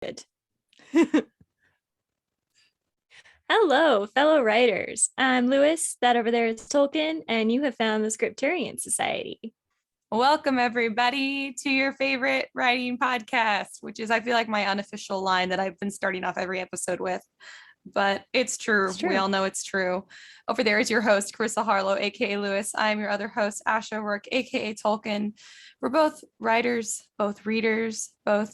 Good. Hello, fellow writers. I'm Lewis. That over there is Tolkien, and you have found the Scripturient Society. Welcome, everybody, to your favorite writing podcast, which is, I feel like, my unofficial line that I've been starting off every episode with. But it's true. We all know it's true. Over there is your host, Karissa Harlow, aka Lewis. I'm your other host, Ash O'Rourke, aka Tolkien. We're both writers, both readers, both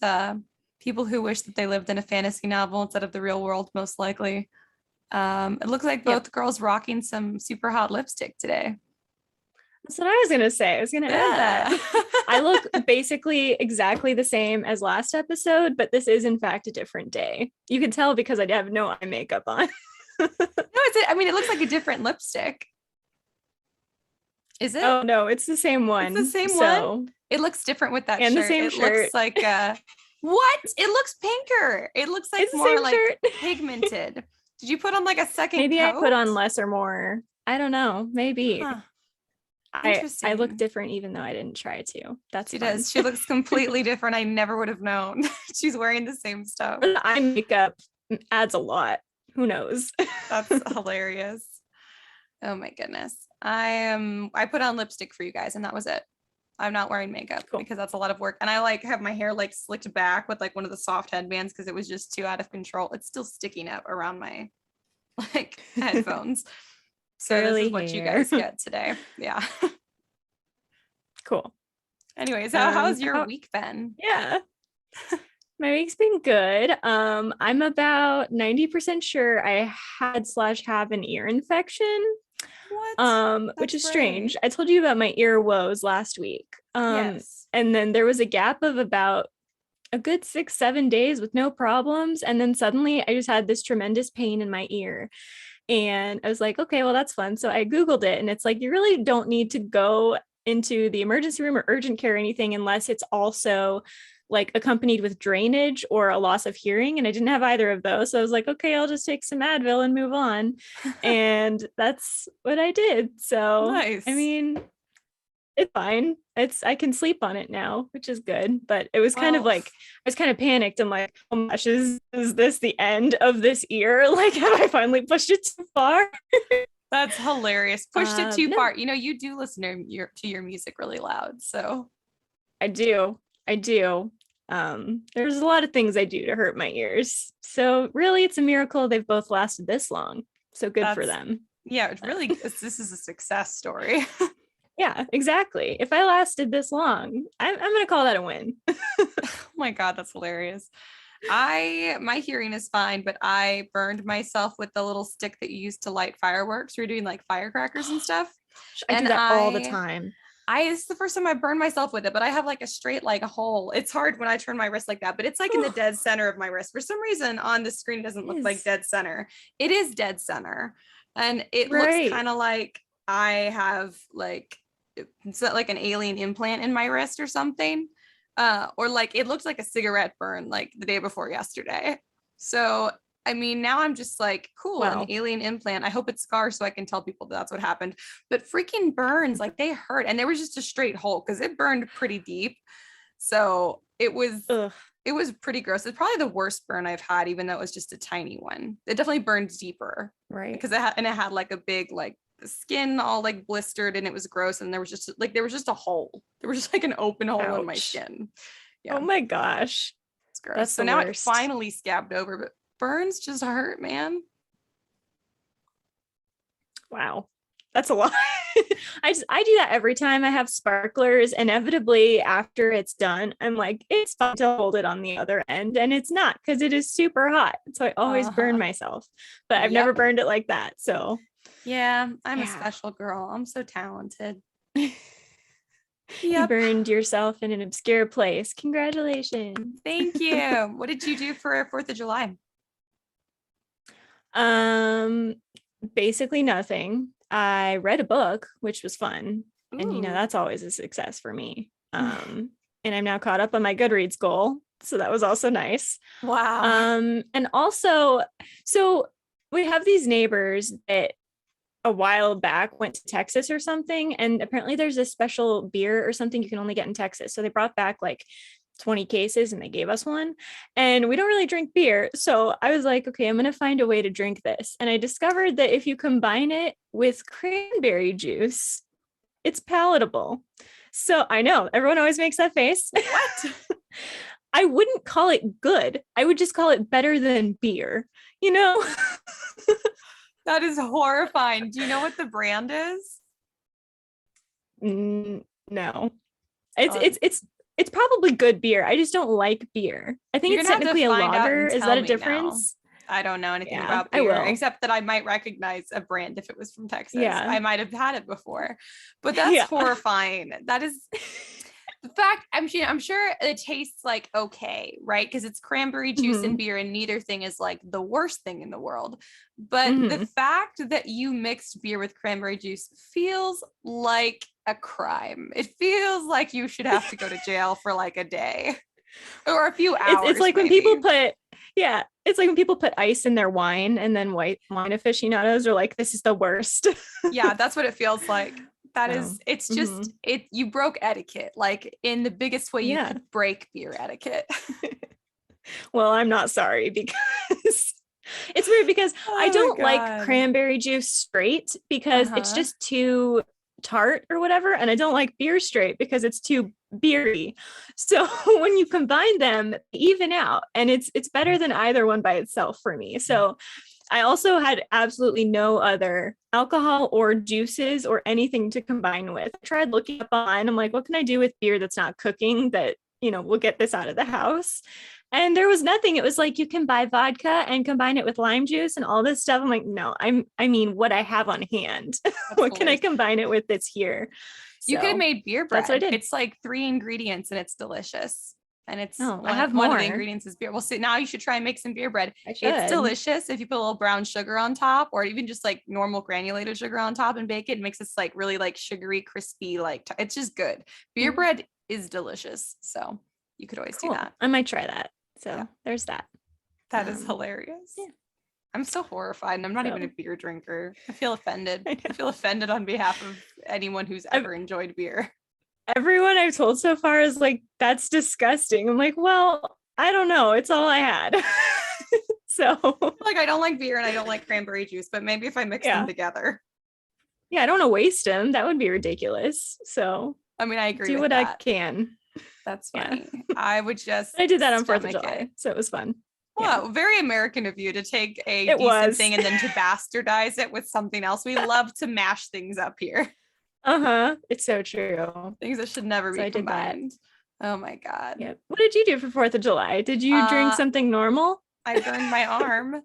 people who wish that they lived in a fantasy novel instead of the real world, most likely. It looks like both girls rocking some super hot lipstick today. That's what I was going to say. I was going to add that. I look basically exactly the same as last episode, but this is in fact a different day. You can tell because I have no eye makeup on. It looks like a different lipstick. Is it? Oh no, it's the same one. It's the same one? It looks different with that and shirt. The same it shirt. Looks like what? It looks pinker. It looks like it's more like shirt. pigmented. Did you put on like a second Maybe coat? I put on less or more. I don't know. Maybe. Huh. I look different even though I didn't try to. She does. She looks completely different. I never would have known. She's wearing the same stuff. Eye makeup adds a lot. Who knows? That's hilarious. Oh my goodness. I put on lipstick for you guys and that was it. I'm not wearing makeup because that's a lot of work. And I have my hair slicked back with one of the soft headbands because it was just too out of control. It's still sticking up around my headphones. So this is what you guys get today. Yeah. Cool. Anyways, how's your week been? Yeah. My week's been good. I'm about 90% sure I had/have an ear infection. What? Which is strange. I told you about my ear woes last week. Yes. And then there was a gap of about a good 6-7 days with no problems. And then suddenly I just had this tremendous pain in my ear. And I was like, okay, well, that's fun. So I Googled it and it's like, you really don't need to go into the emergency room or urgent care or anything unless it's also accompanied with drainage or a loss of hearing. And I didn't have either of those. So I was like, okay, I'll just take some Advil and move on. And that's what I did. So, nice. I mean, it's fine. I can sleep on it now, which is good. But it was kind of I was kind of panicked. I'm like, oh my gosh, is this the end of this ear? Have I finally pushed it too far? That's hilarious. Pushed it too far. You do listen to your music really loud. So I do. There's a lot of things I do to hurt my ears. So really it's a miracle they've both lasted this long. So good for them. Yeah, it really this is a success story. Yeah, exactly. If I lasted this long, I'm gonna call that a win. Oh my God, that's hilarious. My hearing is fine, but I burned myself with the little stick that you use to light fireworks. We were doing firecrackers and stuff. I do that all the time. This is the first time I burned myself with it, but I have a straight hole. It's hard when I turn my wrist like that, but it's in the dead center of my wrist. For some reason on the screen it doesn't look like dead center. It is dead center. And it looks kind of like I have it's like an alien implant in my wrist or something. Or it looked like a cigarette burn the day before yesterday. So I mean, now I'm just cool, wow. An alien implant. I hope it scars so I can tell people that's what happened. But freaking burns, they hurt. And there was just a straight hole because it burned pretty deep. So it was pretty gross. It's probably the worst burn I've had, even though it was just a tiny one. It definitely burned deeper. Right. Because it had a big the skin all blistered and it was gross. And there was just a hole. There was just an open hole in my skin. Yeah. Oh my gosh. It's gross. So now it finally scabbed over, but burns just hurt, man. Wow. That's a lot. I do that every time I have sparklers. Inevitably after it's done, I'm like, it's fun to hold it on the other end. And it's not because it is super hot. So I always burn myself, but I've never burned it like that. So yeah, I'm a special girl. I'm so talented. You burned yourself in an obscure place. Congratulations. Thank you. What did you do for 4th of July? Basically nothing. I read a book, which was fun. Ooh. And that's always a success for me. And I'm now caught up on my Goodreads goal. So that was also nice. Wow. And also, so we have these neighbors that a while back went to Texas or something. And apparently there's a special beer or something you can only get in Texas. So they brought back 20 cases and they gave us one, and we don't really drink beer. So I was like, okay, I'm going to find a way to drink this. And I discovered that if you combine it with cranberry juice, it's palatable. So I know everyone always makes that face. What? I wouldn't call it good. I would just call it better than beer, you know? That is horrifying. Do you know what the brand is? No. It's probably good beer. I just don't like beer. I think You're it's gonna have to technically a find out lager. and Is tell that a me difference? I don't know anything Yeah, about I beer, will. except that I might recognize a brand if it was from Texas. Yeah. I might have had it before, but that's Yeah. horrifying. That is the fact. I'm sure it tastes like okay, right? Because it's cranberry juice and beer, and neither thing is like the worst thing in the world. But the fact that you mixed beer with cranberry juice feels like a crime. It feels like you should have to go to jail for like a day or a few hours. It's like maybe. when people put, yeah, it's like when people put ice in their wine, and then white wine aficionados are like, this is the worst. Yeah, that's what it feels like. That is, it's just, you broke etiquette, like in the biggest way you could break beer etiquette. Well, I'm not sorry, because it's weird because I don't like cranberry juice straight because it's just too tart or whatever. And I don't like beer straight because it's too beery. So when you combine them, they even out, and it's better than either one by itself for me. So I also had absolutely no other alcohol or juices or anything to combine with. I tried looking up online. I'm like, what can I do with beer that's not cooking that, will get this out of the house? And there was nothing. It was like, you can buy vodka and combine it with lime juice and all this stuff. I'm like, no, I mean what I have on hand. What can I combine it with that's here? You could have made beer bread. That's what I did. It's like 3 ingredients and it's delicious. And it's I have one more. of the ingredients is beer. Well, see, now you should try and make some beer bread. I should. It's delicious if you put a little brown sugar on top, or even just like normal granulated sugar on top and bake it. It makes this like really like sugary, crispy, like it's just good. Beer bread is delicious. So you could always do that. I might try that. So there's that. That is hilarious. Yeah. I'm so horrified, and I'm not even a beer drinker. I feel offended. I feel offended on behalf of anyone who's ever enjoyed beer. Everyone I've told so far is like, that's disgusting. I'm like, well, I don't know. It's all I had. So like, I don't like beer and I don't like cranberry juice, but maybe if I mix them together. Yeah, I don't want to waste them. That would be ridiculous. So I mean, I agree. Do with what that. I can. That's funny. I would just I did that on 4th of July. So it was fun. Wow, very American of you to take a decent thing and then to bastardize it with something else. We love to mash things up here. It's so true. Things that should never be combined. Oh my God. Yeah. What did you do for 4th of July? Did you drink something normal? I burned my arm.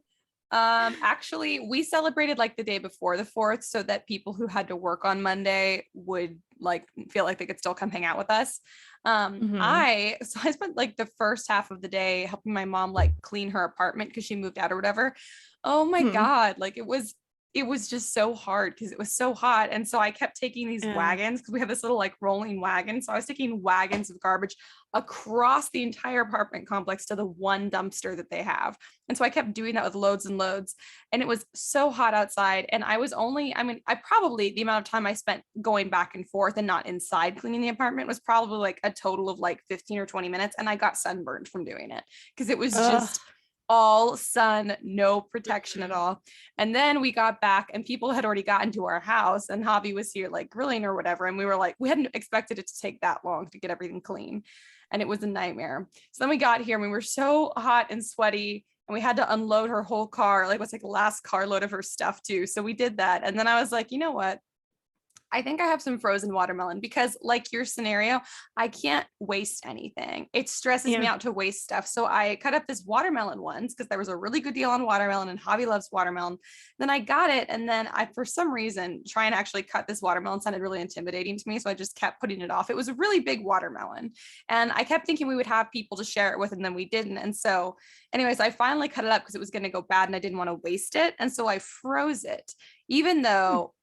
Actually, we celebrated like the day before the 4th so that people who had to work on Monday would like feel like they could still come hang out with us. I spent like the first half of the day helping my mom like clean her apartment because she moved out or whatever. Oh my God. Like it was just so hard because it was so hot. And so I kept taking these wagons because we have this little like rolling wagon. So I was taking wagons of garbage across the entire apartment complex to the one dumpster that they have. And so I kept doing that with loads and loads. And it was so hot outside. And I probably the amount of time I spent going back and forth and not inside cleaning the apartment was probably like a total of like 15 or 20 minutes. And I got sunburned from doing it because it was just all sun, no protection at all. And then we got back and people had already gotten to our house and Javi was here like grilling or whatever. And we were like, we hadn't expected it to take that long to get everything clean. And it was a nightmare. So then we got here and we were so hot and sweaty and we had to unload her whole car. Like it was like the last carload of her stuff too. So we did that. And then I was like, you know what? I think I have some frozen watermelon because like your scenario, I can't waste anything. It stresses me out to waste stuff. So I cut up this watermelon ones because there was a really good deal on watermelon and Javi loves watermelon. Then I got it. And then I, for some reason, trying to actually cut this watermelon sounded really intimidating to me. So I just kept putting it off. It was a really big watermelon. And I kept thinking we would have people to share it with, and then we didn't. And so anyways, I finally cut it up because it was going to go bad and I didn't want to waste it. And so I froze it, even though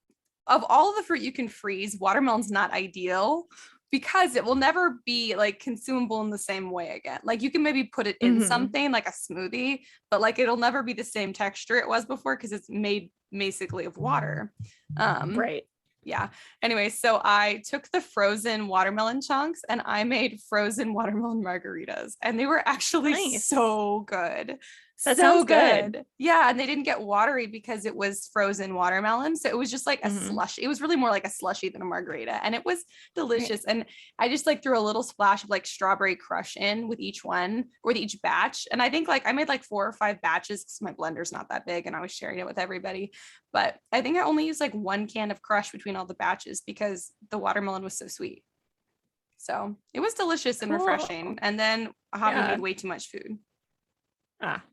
of all the fruit you can freeze, watermelon's not ideal because it will never be like consumable in the same way again. Like you can maybe put it in something like a smoothie, but like it'll never be the same texture it was before because it's made basically of water. Right. Yeah. Anyway, so I took the frozen watermelon chunks and I made frozen watermelon margaritas, and they were actually Nice. so good. That So sounds good. good. Yeah. And they didn't get watery because it was frozen watermelon. So it was just like a Mhm. slush. It was really more like a slushy than a margarita. And it was Right. delicious. And I just like threw a little splash of like strawberry crush in with each one or with each batch. And I think like I made like 4 or 5 batches because my blender's not that big and I was sharing it with everybody. But I think I only used like 1 can of crush between all the batches because the watermelon was so sweet. So it was delicious and Cool. refreshing. And then Javi Yeah. made way too much food. Ah,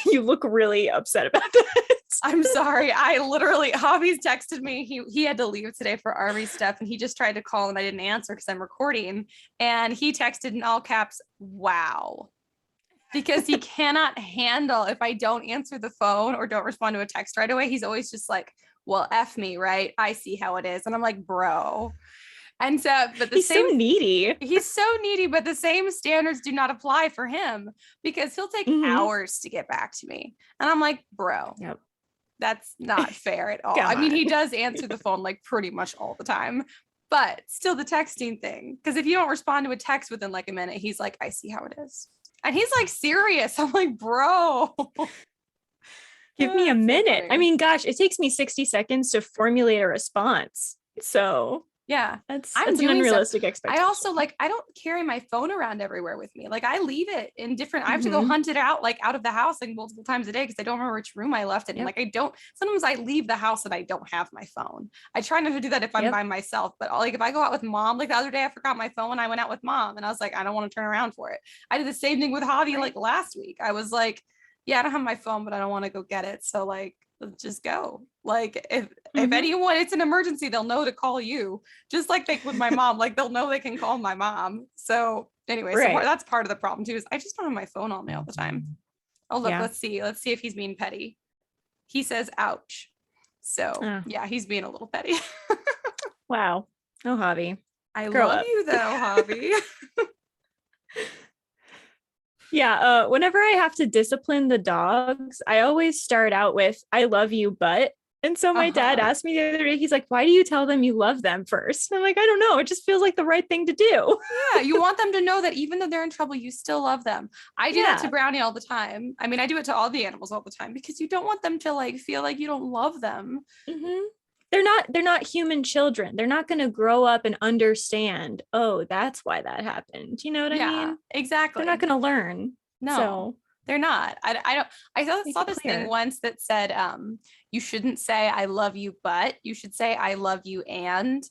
you look really upset about that. I'm sorry. I literally, Javi's texted me. He had to leave today for army stuff, and he just tried to call and I didn't answer because I'm recording. And he texted in all caps, "Wow." Because he cannot handle if I don't answer the phone or don't respond to a text right away. He's always just like, well, F me, right? I see how it is. And I'm like, bro. And so, but the He's so same, needy. he's so needy, but the same standards do not apply for him because he'll take Mhm. hours to get back to me. And I'm like, bro, Yep. that's not fair at all. I Come mean, on. he does answer the phone like pretty much all the time, but still the texting thing. Because if you don't respond to a text within like a minute, he's like, I see how it is. And he's like serious. I'm like, bro. Give me a It's so minute. I funny. mean, gosh, it takes me 60 seconds to formulate a response. So Yeah. I'm that's an doing stuff. unrealistic I expectation. also like, I don't carry my phone around everywhere with me. Like I leave it in different, I have to go Mhm. hunt it out like out of the house like multiple times a day because I don't remember which room I left it in. Yep. Like I don't, sometimes I leave the house and I don't have my phone. I try not to do that if I'm Yep. by myself, but like if I go out with mom, like the other day I forgot my phone. I went out with mom and I was like, I don't want to turn around for it. I did the same thing with Javi Right. like last week. I was like, yeah, I don't have my phone, but I don't want to go get it. So like, let's just go. Like if Mhm. anyone, it's an emergency, they'll know to call you. Just like they with my mom, like they'll know they can call my mom. So anyway, so Right. that's part of the problem too, is I just don't have my phone on me all the time. Oh look, Yeah. let's see if he's being petty. He says ouch. So Oh, yeah, he's being a little petty. wow. No hobby. I Grow love up. you though, Javi. Yeah, whenever I have to discipline the dogs, I always start out with "I love you, but." And so my dad Uh-huh. asked me the other day, he's like, "Why do you tell them you love them first?" And I'm like, "I don't know. It just feels like the right thing to do." Yeah, you want them to know that even though they're in trouble, you still love them. I do that to Yeah. Brownie all the time. I mean, I do it to all the animals all the time because you don't want them to like feel like you don't love them. Mhm. They're not human children. They're not going to grow up and understand, "Oh, that's why that happened." You know what I Yeah, mean? They're not exactly. going to learn. No, So, they're not. I don't, make saw it this thing clear. once that said, you shouldn't say I love you, but you should say I love you and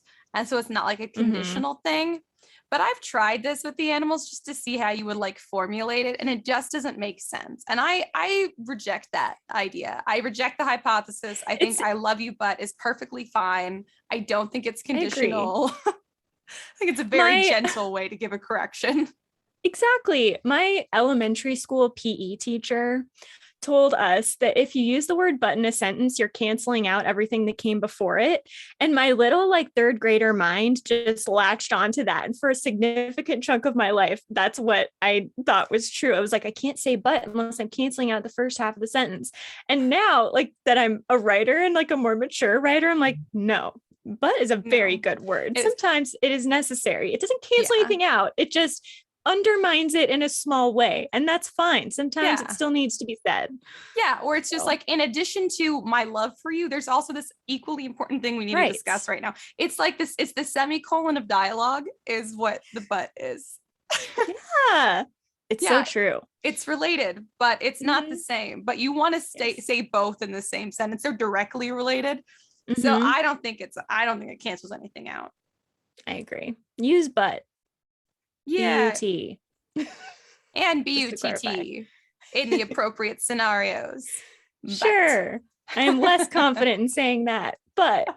so it's not like a Mhm. conditional thing. But I've tried this with the animals just to see how you would like formulate it, and it just doesn't make sense. And I reject that idea. I reject the hypothesis. I think It's I love you, but is perfectly fine. I don't think it's I agree. conditional. I think it's a very My gentle way to give a correction. Exactly. My elementary school PE teacher told us that if you use the word but in a sentence, you're canceling out everything that came before it. And my little like third grader mind just latched onto that. And for a significant chunk of my life, that's what I thought was true. I was like, I can't say but unless I'm canceling out the first half of the sentence. And now, like that I'm a writer and like a more mature writer, I'm like, no. But is a very No, good word. it's Sometimes it is necessary. It doesn't cancel yeah. anything out. It just undermines it in a small way. And that's fine. Sometimes it Yeah. still needs to be said. Yeah. Or it's just So, like, in addition to my love for you, there's also this equally important thing we need to right. discuss right now. It's like this, it's the semicolon of dialogue, is what the but is. Yeah. It's so Yeah. true. It's related, but it's not the Mhm. same. But you want to Yes. say both in the same sentence. They're directly related. So Hmm. I don't think it cancels anything out. I agree. Use but. Yeah. B-U-T. And Just to clarify. BUTT in the appropriate scenarios. But Sure. I am less confident in saying that, but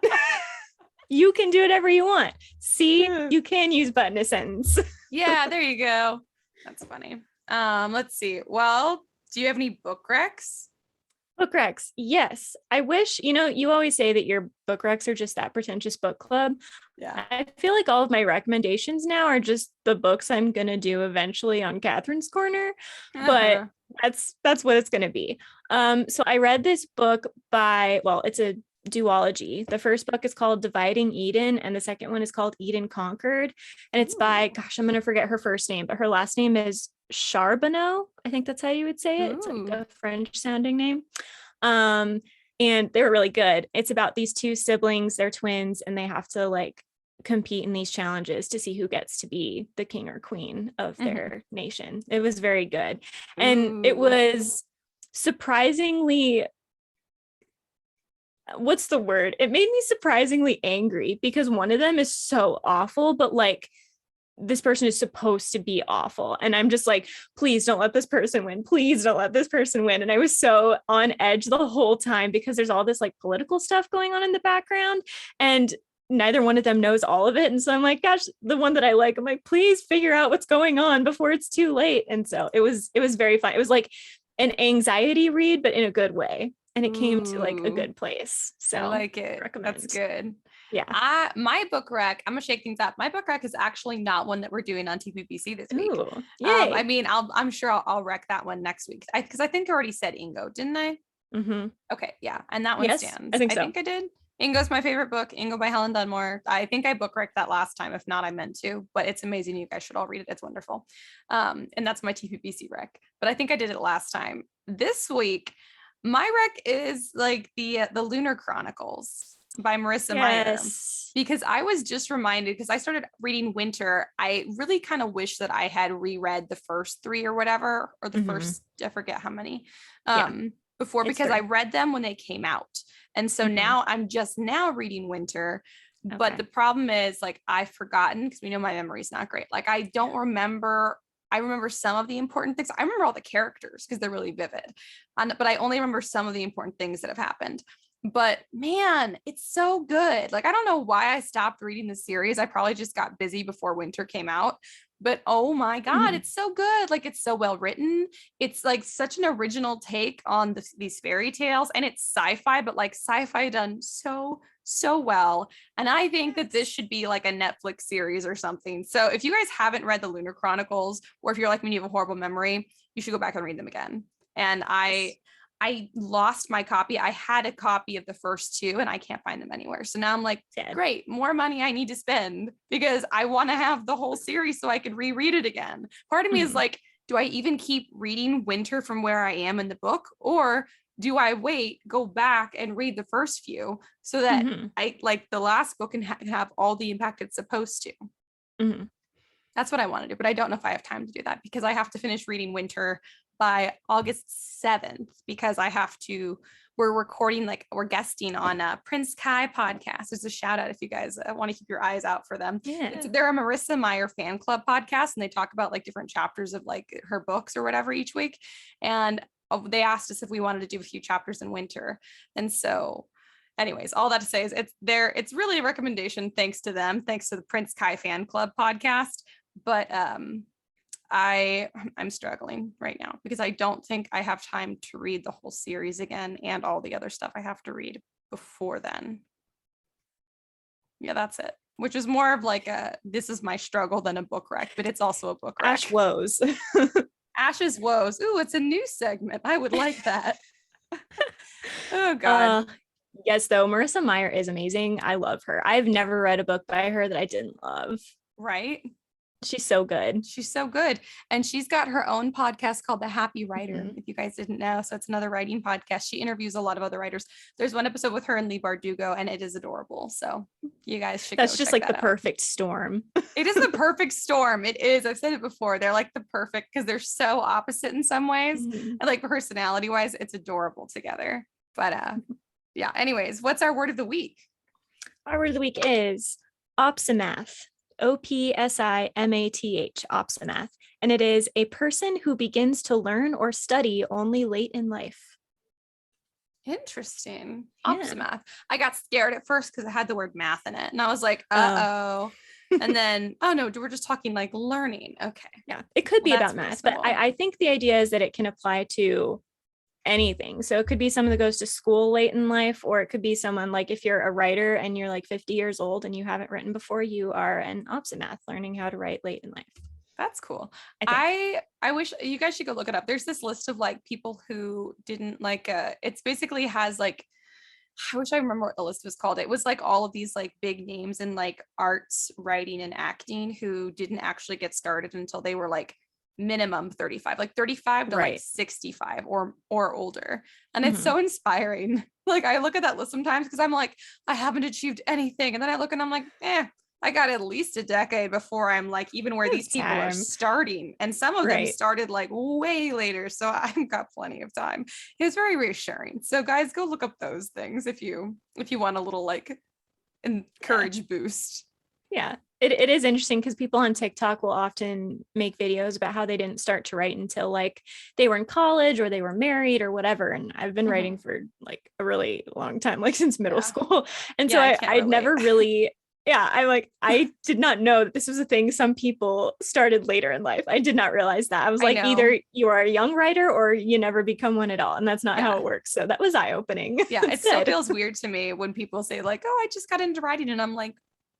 you can do whatever you want. See, you can use but in a sentence. yeah, there you go. That's funny. Let's see. Well, do you have any book recs? Book recs. Yes. I wish, you always say that your book recs are just that pretentious book club. Yeah. I feel like all of my recommendations now are just the books I'm going to do eventually on Catherine's Corner, but Uh-huh. that's what it's going to be. So I read this book by, well, it's a duology. The first book is called Dividing Eden, and the second one is called Eden Conquered. And it's by, gosh, I'm going to forget her first name, but her last name is Charbonneau. I think that's how you would say it. It's like a French sounding name. And they were really good. It's about these two siblings, they're twins, and they have to like compete in these challenges to see who gets to be the king or queen of their nation. It was very good. And it was surprisingly, what's the word? It made me surprisingly angry because one of them is so awful, but like this person is supposed to be awful. And I'm just like, please don't let this person win. Please don't let this person win. And I was so on edge the whole time because there's all this like political stuff going on in the background. And neither one of them knows all of it. And so I'm like, gosh, the one that I like, I'm like, please figure out what's going on before it's too late. And so it was very fun. It was like an anxiety read, but in a good way. And it came to like a good place. So I like it. Recommend. That's good. Yeah. My book rec, I'm gonna shake things up. My book rec is actually not one that we're doing on TPPC this week. Ooh, yay. I mean, I'm sure I'll rec that one next week. Because I think I already said Ingo, didn't I? Okay, yeah, and that one stands. I think so. I think I did. Ingo's my favorite book. Ingo by Helen Dunmore. I think I book rec that last time. If not, I meant to. But it's amazing. You guys should all read it. It's wonderful. And that's my TPPC rec. But I think I did it last time. This week, my rec is like the Lunar Chronicles by Marissa Meyer, because I was just reminded, because I started reading Winter. I really kind of wish that I had reread the first 3 or whatever, or the first, I forget how many, before, because I read them when they came out. And so now I'm just now reading Winter. But the problem is, like, I've forgotten, because we know my memory's not great. Like, I don't remember. I remember some of the important things. I remember all the characters because they're really vivid. But I only remember some of the important things that have happened. But man, it's so good. Like, I don't know why I stopped reading the series. I probably just got busy before Winter came out. But oh my God, it's so good. Like, it's so well written. It's like such an original take on these fairy tales. And it's sci-fi, but like sci-fi done so well. And I think that this should be like a Netflix series or something. So if you guys haven't read the Lunar Chronicles, or if you're like me, you have a horrible memory, you should go back and read them again. And I lost my copy. I had a copy of the first 2 and I can't find them anywhere. So now I'm like, great, more money I need to spend, because I want to have the whole series so I could reread it again. Part of me is like, do I even keep reading Winter from where I am in the book? Or do I wait, go back and read the first few so that I like the last book and have all the impact it's supposed to? That's what I want to do. But I don't know if I have time to do that, because I have to finish reading Winter by August 7th, because we're guesting on Prince Kai podcast. There's a shout out if you guys want to keep your eyes out for them. They're a Marissa Meyer fan club podcast, and they talk about like different chapters of like her books or whatever each week. And they asked us if we wanted to do a few chapters in Winter. And so anyways, all that to say is it's really a recommendation, thanks to them, thanks to the Prince Kai fan club podcast. But I'm struggling right now because I don't think I have time to read the whole series again and all the other stuff I have to read before then. Yeah, that's it. Which is more of like this is my struggle than a book rec, but it's also a book rec. Ash woes. Ash's woes. Ooh, it's a new segment. I would like that. Oh God. Yes, though, Marissa Meyer is amazing. I love her. I've never read a book by her that I didn't love. Right? She's so good. She's so good. And she's got her own podcast called The Happy Writer, if you guys didn't know. So it's another writing podcast. She interviews a lot of other writers. There's one episode with her and Lee Bardugo, and it is adorable. So you guys should That's go just check like that the out. perfect storm. It is the perfect storm. It is. I've said it before. They're like the perfect, because they're so opposite in some ways. And like personality wise, it's adorable together. But yeah, anyways, what's our word of the week? Our word of the week is Opsimath. Opsimath, Opsimath. And it is a person who begins to learn or study only late in life. Interesting. Opsimath. I got scared at first because it had the word math in it. And I was like, uh-oh. And then, oh no, we're just talking like learning. Okay. Yeah, it could be about math, but I think the idea is that it can apply to anything. So it could be someone that goes to school late in life, or it could be someone like if you're a writer and you're like 50 years old and you haven't written before, you are an Opsimath learning how to write late in life. That's cool. I wish you guys should go look it up. There's this list of like people who didn't like it's basically has like I wish I remember what the list was called. It was like all of these like big names in like arts, writing, and acting who didn't actually get started until they were like minimum 35, like 35 to like Right. 65 or older. And it's Mhm. so inspiring. Like I look at that list sometimes because I'm like, I haven't achieved anything. And then I look and I'm like, I got at least a decade before I'm like even where these It's people are time. starting. And some of them Right. started like way later. So I've got plenty of time. It's very reassuring. So guys, go look up those things if you want a little like Yeah. encourage boost. Yeah. It is interesting because people on TikTok will often make videos about how they didn't start to write until like they were in college or they were married or whatever. And I've been writing for like a really long time, like since middle Yeah. school. And so Yeah, I can't I'd relate. never really, yeah, I did not know that this was a thing some people started later in life. I did not realize that. I was I like, know. either you are a young writer or you never become one at all. And that's not how Yeah. it works. So that was eye-opening. Yeah. It It's still good. feels weird to me when people say, like, oh, I just got into writing. And I'm like,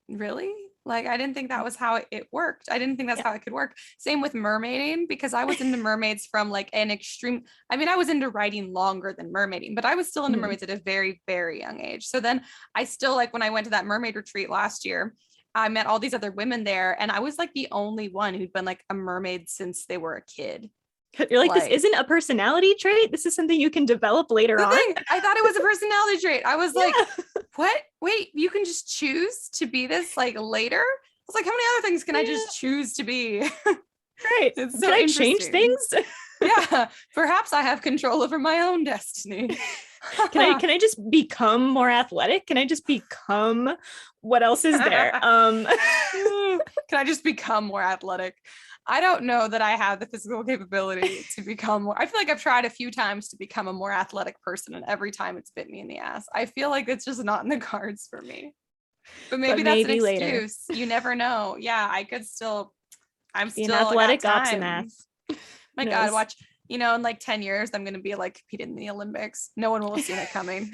really? Like, I didn't think that was how it worked. I didn't think that's Yeah. how it could work. Same with mermaiding, because I was into mermaids from like an extreme, I mean, I was into writing longer than mermaiding, but I was still into Mhm. mermaids at a very, very young age. So then I still like when I went to that mermaid retreat last year, I met all these other women there, and I was like the only one who'd been like a mermaid since they were a kid. You're like, this Like, isn't a personality trait. This is something you can develop later the on. thing, I thought it was a personality trait. I was like, Yeah. what? Wait, you can just choose to be this like later? I was like, how many other things can I Yeah. just choose to be? Right. It's Can so I change interesting. things? Yeah, perhaps I have control over my own destiny. Can I just become more athletic? Can I just become what else is there? Can I just become more athletic? I don't know that I have the physical capability to become more. I feel like I've tried a few times to become a more athletic person, and every time it's bit me in the ass. I feel like it's just not in the cards for me. But But maybe that's an maybe later. excuse. You never know. Yeah, I'm Be an still got athletic time. opsimath. My Who God, knows? watch, in like 10 years, I'm going to be like competing in the Olympics. No one will have seen it coming.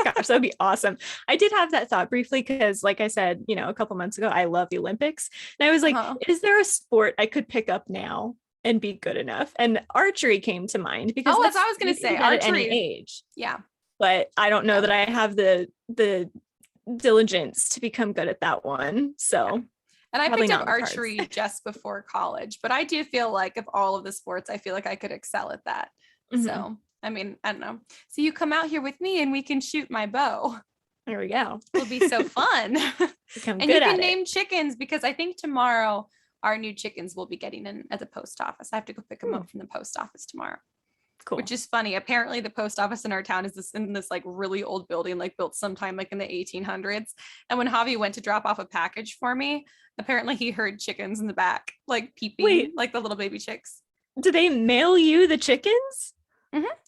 Gosh, that'd be awesome. I did have that thought briefly because, like I said, a couple months ago, I love the Olympics. And I was like, Uh-huh. is there a sport I could pick up now and be good enough? And archery came to mind because Oh, as I that's was going you to can do say, that at any archery. age. Yeah. But I don't know Yeah. that I have the diligence to become good at that one. Yeah. So And I probably picked not up in the cards. archery just before college, but I do feel like of all of the sports, I feel like I could excel at that. Mhm. So, I mean, I don't know. So you come out here with me and we can shoot my bow. There we go. It'll be so fun. Become And you good can at it. name chickens because I think tomorrow our new chickens will be getting in at the post office. I have to go pick them Ooh, up from the post office tomorrow. cool. Which is funny. Apparently, the post office in our town is in this like really old building, like built sometime like in the 1800s. And when Javi went to drop off a package for me, apparently he heard chickens in the back, like peeping, Wait, like the little baby chicks. do they mail you the chickens?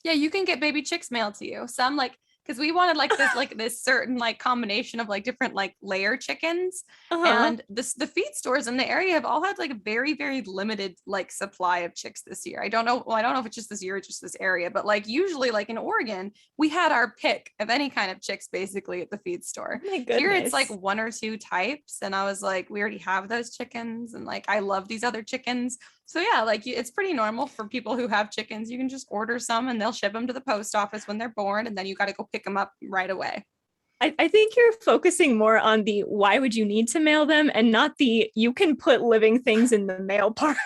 Yeah, you can get baby chicks mailed to you. Some like because we wanted like this certain like combination of like different like layer chickens, Uh-huh. and the feed stores in the area have all had like a very very limited like supply of chicks this year. I don't know. Well, I don't know if it's just this year or just this area, but like usually like in Oregon, we had our pick of any kind of chicks basically at the feed store. Oh my Here it's like goodness. one or two types, and I was like, we already have those chickens, and like I love these other chickens. So yeah, like it's pretty normal for people who have chickens. You can just order some and they'll ship them to the post office when they're born, and then you got to go pick them up right away. I think you're focusing more on the why would you need to mail them and not the you can put living things in the mail part.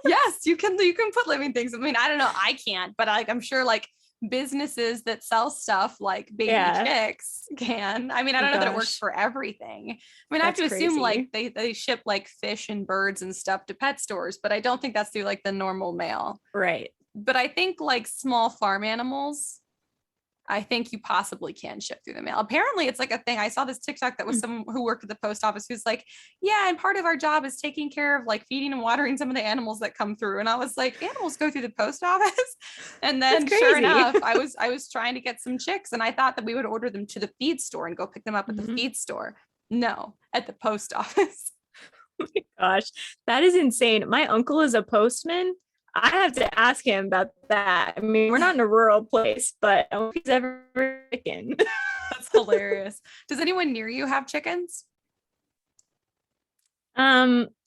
Yes, you can put living things. I mean, I don't know, I can't, but like I'm sure like businesses that sell stuff like baby Yeah. chicks can. I mean, I Oh don't know that it works gosh. for everything. I mean, I have That's to assume like crazy. they ship like fish and birds and stuff to pet stores, but I don't think that's through like the normal mail. Right. But I think like small farm animals, I think you possibly can ship through the mail. Apparently, it's like a thing. I saw this TikTok that was Mm. someone who worked at the post office who's like, yeah, and part of our job is taking care of like feeding and watering some of the animals that come through. And I was like, animals go through the post office. And That's then sure crazy. enough, I was trying to get some chicks, and I thought that we would order them to the feed store and go pick them up at the Mhm. feed store. No, at the post office. Oh my gosh, that is insane. My uncle is a postman. I have to ask him about that. I mean, we're not in a rural place, but I don't know if he's ever chicken. That's hilarious. Does anyone near you have chickens?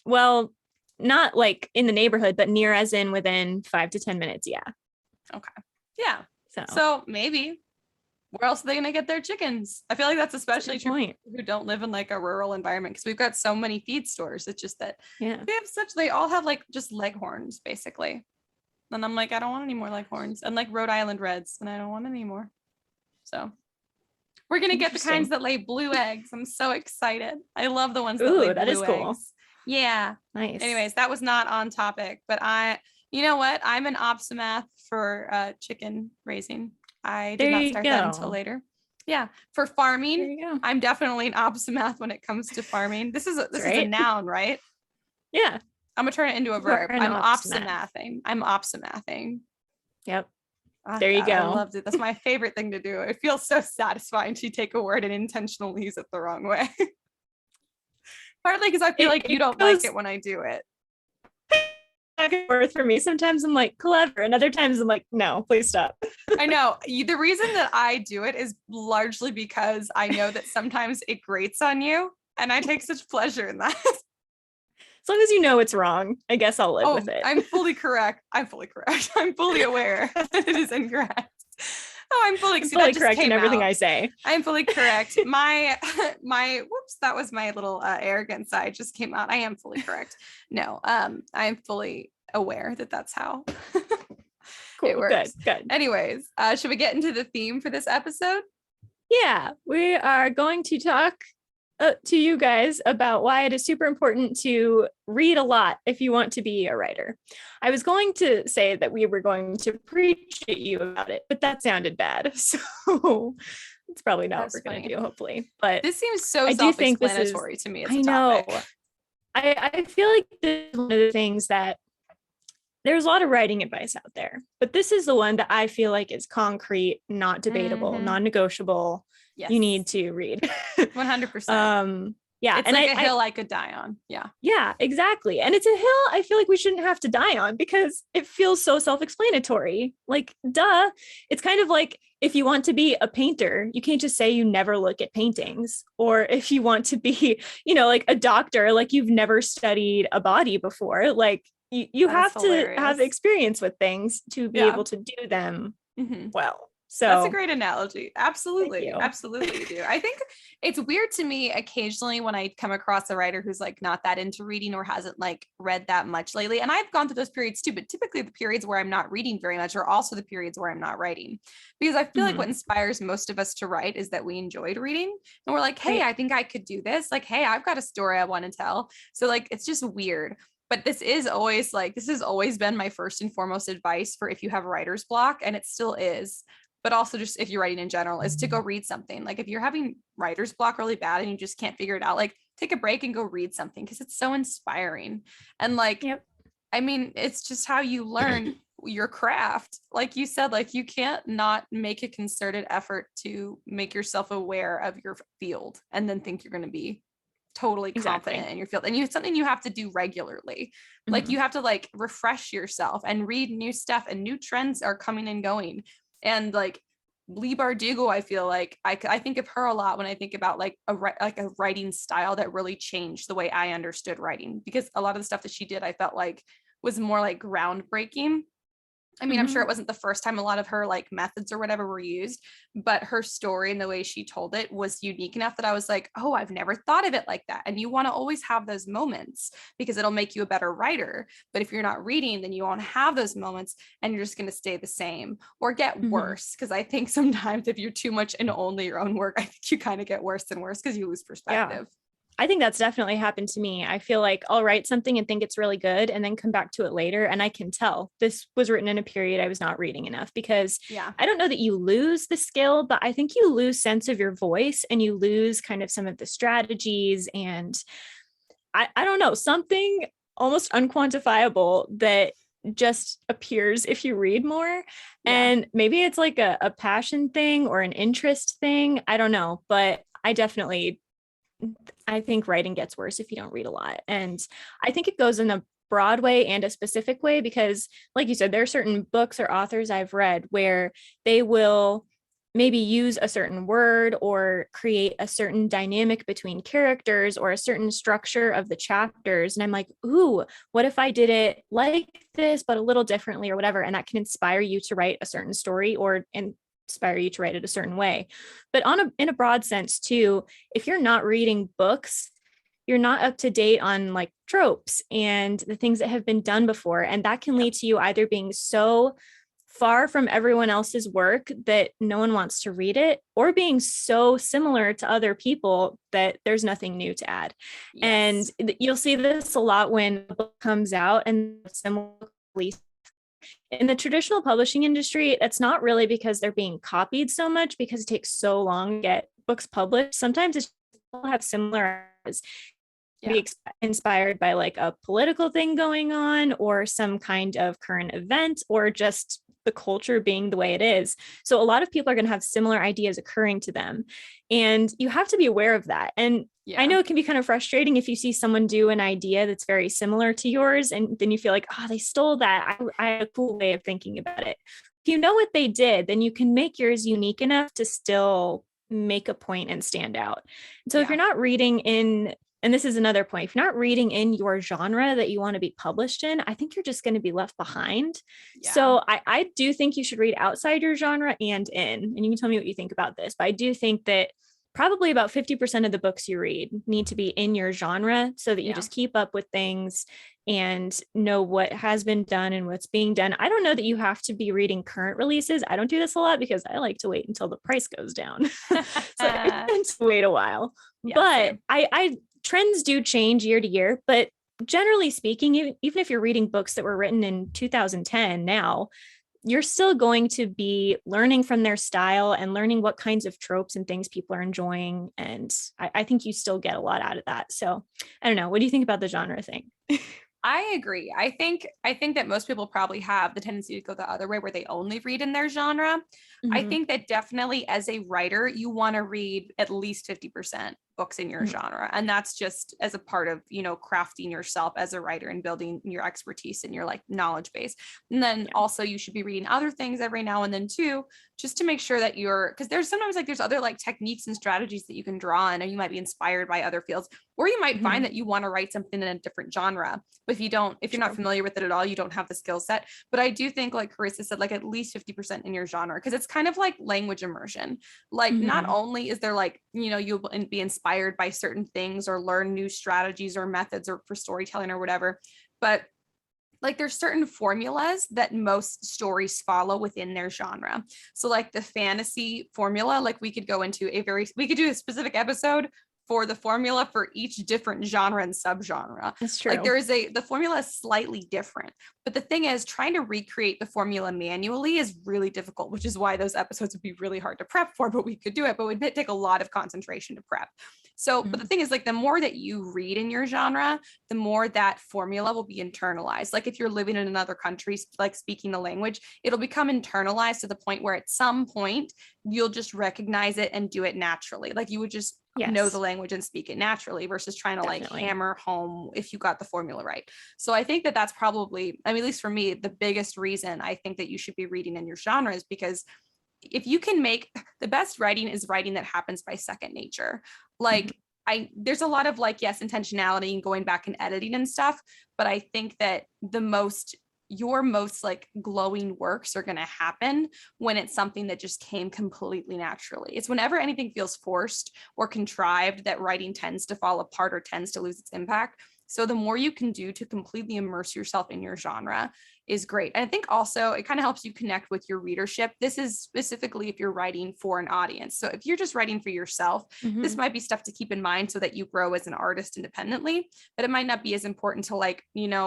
Well, not like in the neighborhood, but near as in within 5 to 10 minutes. Yeah. Okay. Yeah. So So maybe. where else are they going to get their chickens? I feel like that's especially That's true for people who don't live in like a rural environment, because we've got so many feed stores. It's just that they all have like just leghorns basically. And I'm like, I don't want any more leghorns, and like Rhode Island Reds, and I don't want any more. So we're going to get the kinds that lay blue eggs. I'm so excited. I love the ones that lay blue eggs. Cool. Yeah. Nice. Anyways, that was not on topic, but you know what? I'm an Opsimath for chicken raising. I did not start that until later. Yeah. For farming, I'm definitely an Opsimath when it comes to farming. This is a noun, right? Yeah. I'm gonna turn it into a verb. I'm Opsimathing. I'm Opsimathing. Yep. There you go. I loved it. That's my favorite thing to do. It feels so satisfying to take a word and intentionally use it the wrong way. Partly because I feel like you don't like it when I do it. Back and forth for me. Sometimes I'm like clever, and other times I'm like, no, please stop. I know. The reason that I do it is largely because I know that sometimes it grates on you, and I take such pleasure in that. As long as you know it's wrong, I guess I'll live with it. I'm fully correct. I'm fully aware that it is incorrect. I'm fully correct in everything I say. I'm fully correct. My whoops, that was my little arrogant side just came out. I am fully correct. No, I'm fully aware that that's how cool, it works. Good. Anyways, should we get into the theme for this episode? Yeah, we are going to talk to you guys about why it is super important to read a lot if you want to be a writer. I was going to say that we were going to preach at you about it, but that sounded bad. So it's probably not what we're going to do, hopefully. But this seems so self-explanatory to me as a topic. I know. I feel like this is one of the things that there's a lot of writing advice out there, but this is the one that I feel like is concrete, not debatable, non-negotiable. Yes. You need to read 100%. Yeah. It's like a hill I could die on. Yeah. Yeah, exactly. And it's a hill I feel like we shouldn't have to die on because it feels so self-explanatory. Like, duh. It's kind of like if you want to be a painter, you can't just say you never look at paintings. Or if you want to be, like a doctor, like you've never studied a body before, like you have to have experience with things to be able to do them well. So that's a great analogy. Absolutely. Absolutely you do. I think it's weird to me occasionally when I come across a writer who's like not that into reading or hasn't like read that much lately. And I've gone through those periods too, but typically the periods where I'm not reading very much are also the periods where I'm not writing, because I feel like what inspires most of us to write is that we enjoyed reading and we're like, hey, I think I could do this. Like, hey, I've got a story I want to tell. So like, it's just weird. But this has always been my first and foremost advice for if you have writer's block, and it still is. But also just if you're writing in general, is to go read something. Like if you're having writer's block really bad and you just can't figure it out, like take a break and go read something, because it's so inspiring. And like, I mean, it's just how you learn your craft. Like you said, like you can't not make a concerted effort to make yourself aware of your field and then think you're going to be totally confident in your field. And it's something you have to do regularly. Like you have to like refresh yourself and read new stuff, and new trends are coming and going. And like Leigh Bardugo, I feel like I think of her a lot when I think about like a writing style that really changed the way I understood writing, because a lot of the stuff that she did, I felt like was more like groundbreaking. I mean, I'm sure it wasn't the first time a lot of her like methods or whatever were used, but her story and the way she told it was unique enough that I was like, oh, I've never thought of it like that. And you want to always have those moments because it'll make you a better writer. But if you're not reading, then you won't have those moments and you're just going to stay the same or get worse. Because I think sometimes if you're too much into only your own work, I think you kind of get worse and worse because you lose perspective. Yeah. I think that's definitely happened to me. I feel like I'll write something and think it's really good and then come back to it later, and I can tell this was written in a period I was not reading enough, because I don't know that you lose the skill, but I think you lose sense of your voice and you lose kind of some of the strategies, and I don't know, something almost unquantifiable that just appears if you read more. And maybe it's like a passion thing or an interest thing. I don't know, but I think writing gets worse if you don't read a lot. And I think it goes in a broad way and a specific way, because like you said, there are certain books or authors I've read where they will maybe use a certain word or create a certain dynamic between characters or a certain structure of the chapters. And I'm like, ooh, what if I did it like this, but a little differently or whatever? And that can inspire you to write a certain story, or in inspire you to write it a certain way. But in a broad sense too, if you're not reading books, you're not up to date on like tropes and the things that have been done before. And that can lead to you either being so far from everyone else's work that no one wants to read it, or being so similar to other people that there's nothing new to add. Yes. And you'll see this a lot when a book comes out and similar in the traditional publishing industry. It's not really because they're being copied so much, because it takes so long to get books published. Sometimes it's have similar be inspired by like a political thing going on, or some kind of current event, or just the culture being the way it is. So a lot of people are going to have similar ideas occurring to them, and you have to be aware of that. And I know it can be kind of frustrating if you see someone do an idea that's very similar to yours, and then you feel like, oh, they stole that. I have a cool way of thinking about it. If you know what they did, then you can make yours unique enough to still make a point and stand out. So if you're not reading in, and this is another point, if you're not reading in your genre that you want to be published in, I think you're just going to be left behind. So I do think you should read outside your genre and in, and you can tell me what you think about this, but I do think that probably about 50% of the books you read need to be in your genre, so that you just keep up with things and know what has been done and what's being done. I don't know that you have to be reading current releases. I don't do this a lot because I like to wait until the price goes down. So I tend to wait a while. But I trends do change year to year, but generally speaking, even if you're reading books that were written in 2010 now, you're still going to be learning from their style and learning what kinds of tropes and things people are enjoying. And I think you still get a lot out of that. So I don't know. What do you think about the genre thing? I agree. I think that most people probably have the tendency to go the other way, where they only read in their genre. Mm-hmm. I think that definitely as a writer, you want to read at least 50% books in your genre. And that's just as a part of, crafting yourself as a writer and building your expertise and your like knowledge base. And then also you should be reading other things every now and then too, just to make sure that because there's sometimes like there's other like techniques and strategies that you can draw on, and you might be inspired by other fields, or you might find that you want to write something in a different genre. But if you're not familiar with it at all, you don't have the skill set. But I do think, like Karissa said, like at least 50% in your genre, because it's kind of like language immersion. Like not only is there like, you'll be inspired by certain things or learn new strategies or methods or for storytelling or whatever, but like there's certain formulas that most stories follow within their genre. So like the fantasy formula, like we could do a specific episode for the formula for each different genre and subgenre. That's true. Like the formula is slightly different, but the thing is, trying to recreate the formula manually is really difficult, which is why those episodes would be really hard to prep for, but we could do it, but it would take a lot of concentration to prep. So, but the thing is, like, the more that you read in your genre, the more that formula will be internalized. Like if you're living in another country, like speaking the language, it'll become internalized to the point where at some point you'll just recognize it and do it naturally. Like you would just know the language and speak it naturally, versus trying to like hammer home if you got the formula right. So I think that that's probably, at least for me, the biggest reason I think that you should be reading in your genre is because if you can make the best writing is writing that happens by second nature. Like there's a lot of like, yes, intentionality and going back and editing and stuff, but I think that your most like glowing works are going to happen when it's something that just came completely naturally. It's whenever anything feels forced or contrived that writing tends to fall apart or tends to lose its impact. So the more you can do to completely immerse yourself in your genre is great. And I think also it kind of helps you connect with your readership. This is specifically if you're writing for an audience. So if you're just writing for yourself, this might be stuff to keep in mind so that you grow as an artist independently, but it might not be as important to like,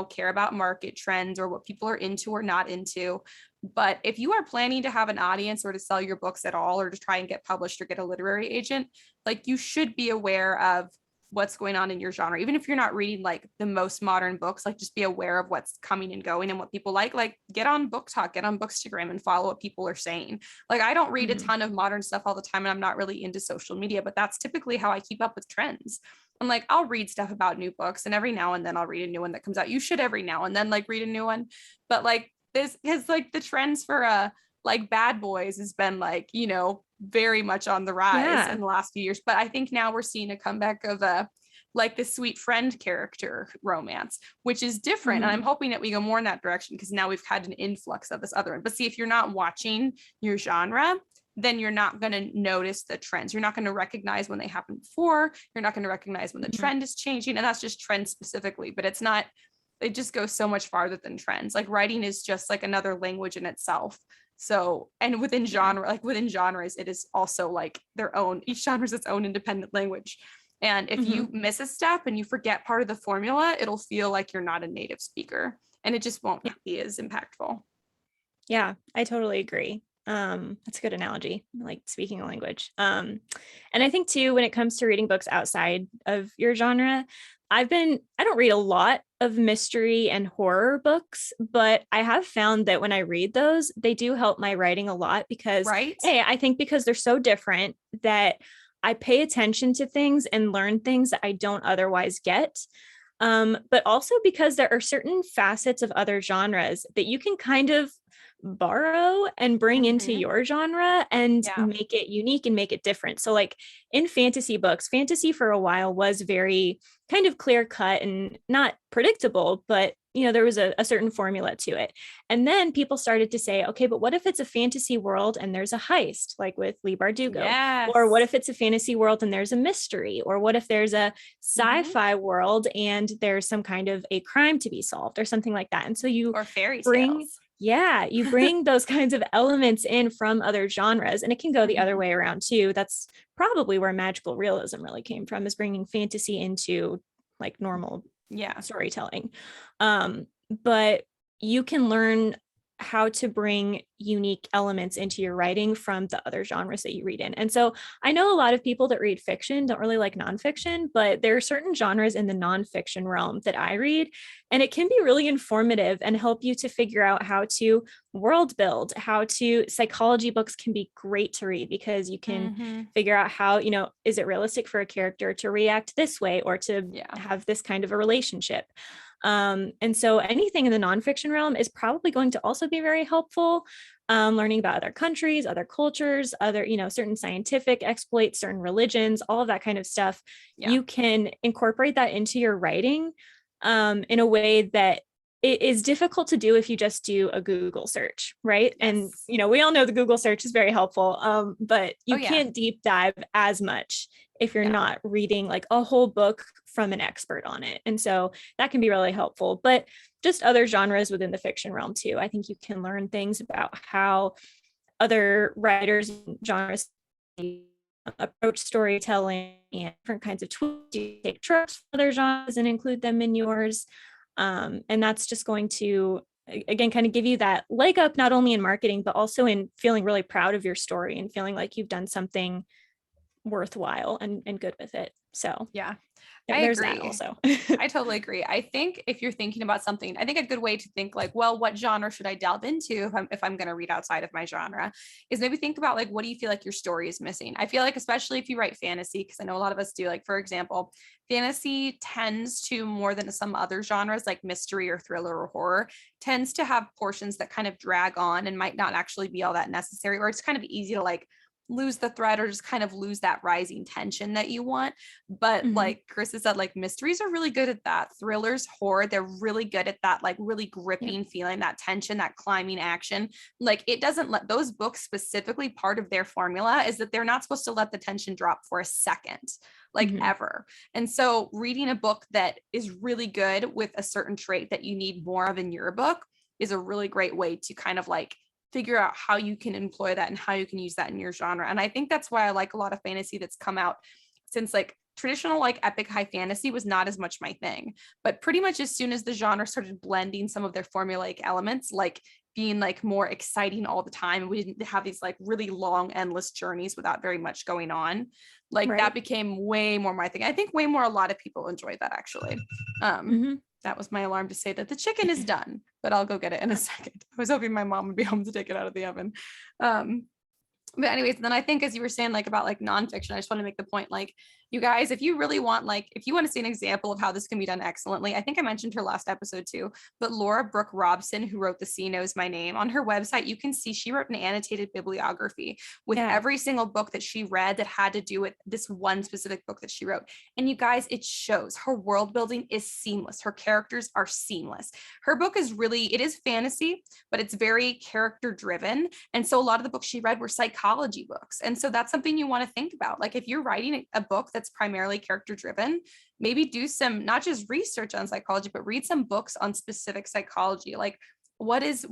care about market trends or what people are into or not into. But if you are planning to have an audience or to sell your books at all, or to try and get published or get a literary agent, like you should be aware of what's going on in your genre. Even if you're not reading like the most modern books, like just be aware of what's coming and going and what people like get on Book Talk, get on Bookstagram and follow what people are saying. Like I don't read a ton of modern stuff all the time, and I'm not really into social media, but that's typically how I keep up with trends. I'm like, I'll read stuff about new books, and every now and then I'll read a new one that comes out. You should every now and then like read a new one, but like this is like the trends for like Bad Boys has been like, very much on the rise in the last few years. But I think now we're seeing a comeback of like the sweet friend character romance, which is different. And I'm hoping that we go more in that direction, because now we've had an influx of this other one. But see, if you're not watching your genre, then you're not going to notice the trends. You're not going to recognize when they happened before. You're not going to recognize when the trend is changing. And that's just trends specifically, but it's not, it just goes so much farther than trends. Like writing is just like another language in itself. So, and within genre, like within genres, it is also like their own, each genre is its own independent language. And if you miss a step and you forget part of the formula, it'll feel like you're not a native speaker, and it just won't be as impactful. Yeah, I totally agree. That's a good analogy, like speaking a language. And I think too, when it comes to reading books outside of your genre, I don't read a lot of mystery and horror books, but I have found that when I read those, they do help my writing a lot because, right? hey, I think because they're so different that I pay attention to things and learn things that I don't otherwise get. But also because there are certain facets of other genres that you can kind of borrow and bring into your genre and make it unique and make it different. So like in fantasy books, fantasy for a while was very kind of clear cut and not predictable, but there was a certain formula to it. And then people started to say, okay, but what if it's a fantasy world and there's a heist, like with Lee Bardugo? Yes. Or what if it's a fantasy world and there's a mystery? Or what if there's a sci-fi world and there's some kind of a crime to be solved or something like that? And so you or fairy bring tales. Yeah, you bring those kinds of elements in from other genres, and it can go the other way around too. That's probably where magical realism really came from, is bringing fantasy into like normal storytelling. But you can learn how to bring unique elements into your writing from the other genres that you read in. And so I know a lot of people that read fiction don't really like nonfiction, but there are certain genres in the nonfiction realm that I read, and it can be really informative and help you to figure out how to world build, psychology books can be great to read because you can figure out how, is it realistic for a character to react this way or to have this kind of a relationship? And so anything in the nonfiction realm is probably going to also be very helpful. Learning about other countries, other cultures, other, certain scientific exploits, certain religions, all of that kind of stuff. You can incorporate that into your writing in a way that it is difficult to do if you just do a Google search, right? And, we all know the Google search is very helpful, but you can't deep dive as much if you're not reading like a whole book from an expert on it. And so that can be really helpful, but just other genres within the fiction realm too. I think you can learn things about how other writers and genres approach storytelling and different kinds of tools. You take tropes from other genres and include them in yours. And that's just going to, again, kind of give you that leg up, not only in marketing, but also in feeling really proud of your story and feeling like you've done something worthwhile and good with it. So I there's agree. that also. I totally agree. I think if you're thinking about something, I think a good way to think like, well, what genre should I delve into if I'm going to read outside of my genre is maybe think about like, what do you feel like your story is missing? I feel like, especially if you write fantasy, because I know a lot of us do, like, for example, fantasy tends to, more than some other genres like mystery or thriller or horror, tends to have portions that kind of drag on and might not actually be all that necessary, or it's kind of easy to like lose the thread or just kind of lose that rising tension that you want. But like Karissa said, like mysteries are really good at that. Thrillers, horror, they're really good at that, like really gripping feeling, that tension, that climbing action. Like it doesn't let those books, specifically, part of their formula is that they're not supposed to let the tension drop for a second, like ever. And so reading a book that is really good with a certain trait that you need more of in your book is a really great way to kind of like figure out how you can employ that and how you can use that in your genre. And I think that's why I like a lot of fantasy that's come out since, like, traditional like epic high fantasy was not as much my thing, but pretty much as soon as the genre started blending some of their formulaic elements, like being like more exciting all the time, we didn't have these like really long endless journeys without very much going on, like that became way more my thing. I think way more, a lot of people enjoyed that actually. That was my alarm to say that the chicken is done, but I'll go get it in a second. I was hoping my mom would be home to take it out of the oven. But anyways, then I think, as you were saying, like about like nonfiction, I just want to make the point, like You guys, if you really want, like, if you want to see an example of how this can be done excellently, I think I mentioned her last episode too, but Laura Brooke Robson, who wrote The Sea Knows My Name, on her website, you can see she wrote an annotated bibliography with every single book that she read that had to do with this one specific book that she wrote. And you guys, it shows her world building is seamless. Her characters are seamless. Her book is really, it is fantasy, but it's very character driven. And so a lot of the books she read were psychology books. And so that's something you want to think about. Like if you're writing a book that's primarily character driven, maybe do some, not just research on psychology, but read some books on specific psychology. Like what is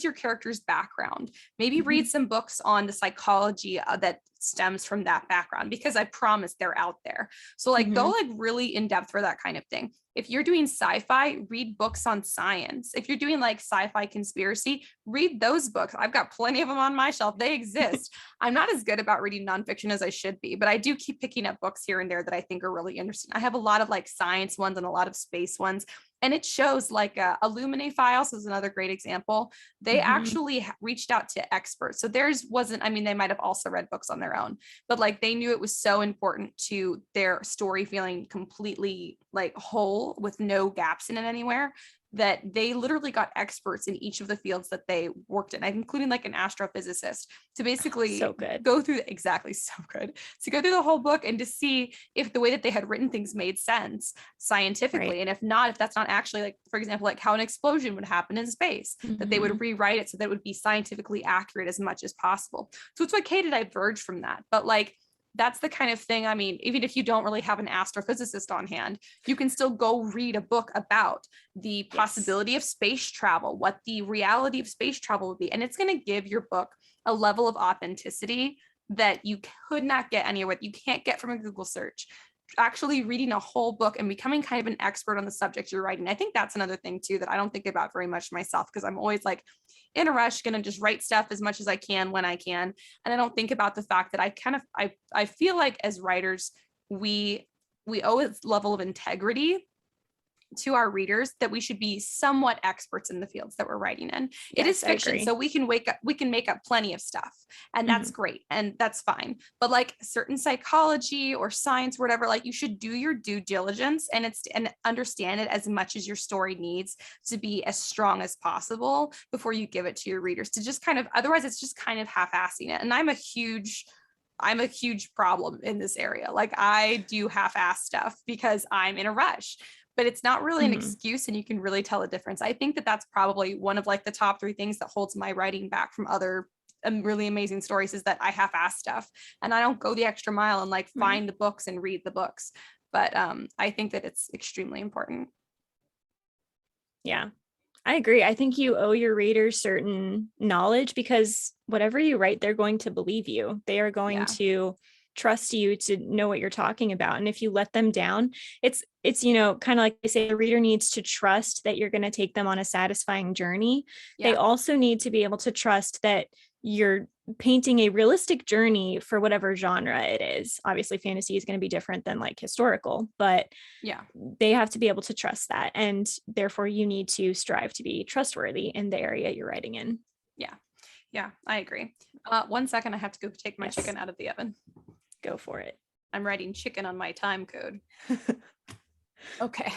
your character's background? Maybe read some books on the psychology that stems from that background, because I promise they're out there. So like go like really in depth for that kind of thing. If you're doing sci-fi, read books on science. If you're doing like sci-fi conspiracy, read those books. I've got plenty of them on my shelf. They exist. I'm not as good about reading nonfiction as I should be, but I do keep picking up books here and there that I think are really interesting. I have a lot of like science ones and a lot of space ones. And it shows like Illuminae Files is another great example. They actually reached out to experts. So theirs wasn't, I mean, they might have also read books on their own, but like they knew it was so important to their story feeling completely like whole with no gaps in it anywhere, that they literally got experts in each of the fields that they worked in, including like an astrophysicist, to basically go through to go through the whole book and to see if the way that they had written things made sense scientifically. And if not, if that's not actually, like, for example, like how an explosion would happen in space, that they would rewrite it so that it would be scientifically accurate as much as possible. So it's okay to diverge from that. But like, that's the kind of thing, I mean, even if you don't really have an astrophysicist on hand, you can still go read a book about the possibility of space travel, what the reality of space travel would be. And it's going to give your book a level of authenticity that you could not get anywhere, you can't get from a Google search. Actually reading a whole book and becoming kind of an expert on the subject you're writing. I think that's another thing too that I don't think about very much myself, because I'm always like in a rush, gonna just write stuff as much as I can when I can. And I don't think about the fact that I feel like as writers, we owe a level of integrity to our readers that we should be somewhat experts in the fields that we're writing in. It is fiction, so we can make up plenty of stuff, and that's great and that's fine. But like certain psychology or science, whatever, like you should do your due diligence and understand it as much as your story needs to be as strong as possible before you give it to your readers, to just kind of, otherwise it's just kind of half-assing it. And I'm a huge problem in this area. Like I do half-ass stuff because I'm in a rush, but it's not really an excuse, and you can really tell a difference. I think that that's probably one of like the top 3 things that holds my writing back from other really amazing stories, is that I half-ass stuff and I don't go the extra mile and like find the books and read the books. But I think that it's extremely important. Yeah, I agree. I think you owe your readers certain knowledge, because whatever you write, they're going to believe you. They are going to trust you to know what you're talking about. And if you let them down, it's you know, kind of like they say, the reader needs to trust that you're going to take them on a satisfying journey. They also need to be able to trust that you're painting a realistic journey for whatever genre it is. Obviously fantasy is going to be different than like historical, but they have to be able to trust that, and therefore you need to strive to be trustworthy in the area you're writing in. Yeah, I agree. 1 second, I have to go take my chicken out of the oven. Go for it. I'm writing chicken on my time code. Okay.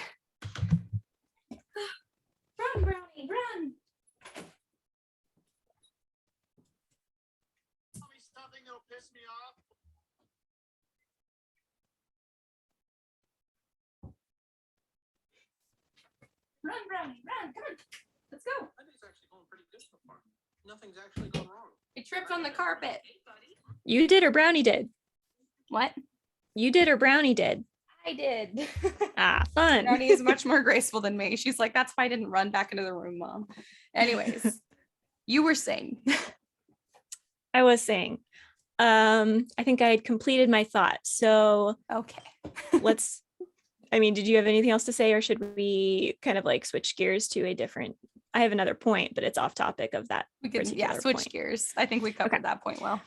Run, Brownie, run. Something that'll piss me off. Run, Brownie, run. Come on. Let's go. I think it's actually going pretty good so far. Nothing's actually gone wrong. It tripped on the carpet. You did or Brownie did? What? You did or Brownie did? I did. Fun. Brownie is much more graceful than me. She's like, that's why I didn't run back into the room, Mom. Anyways, you were saying. I was saying, I think I had completed my thought. So okay. Did you have anything else to say, or should we kind of like switch gears to a different, I have another point, but it's off topic of that. We could, switch gears. I think we covered that point well.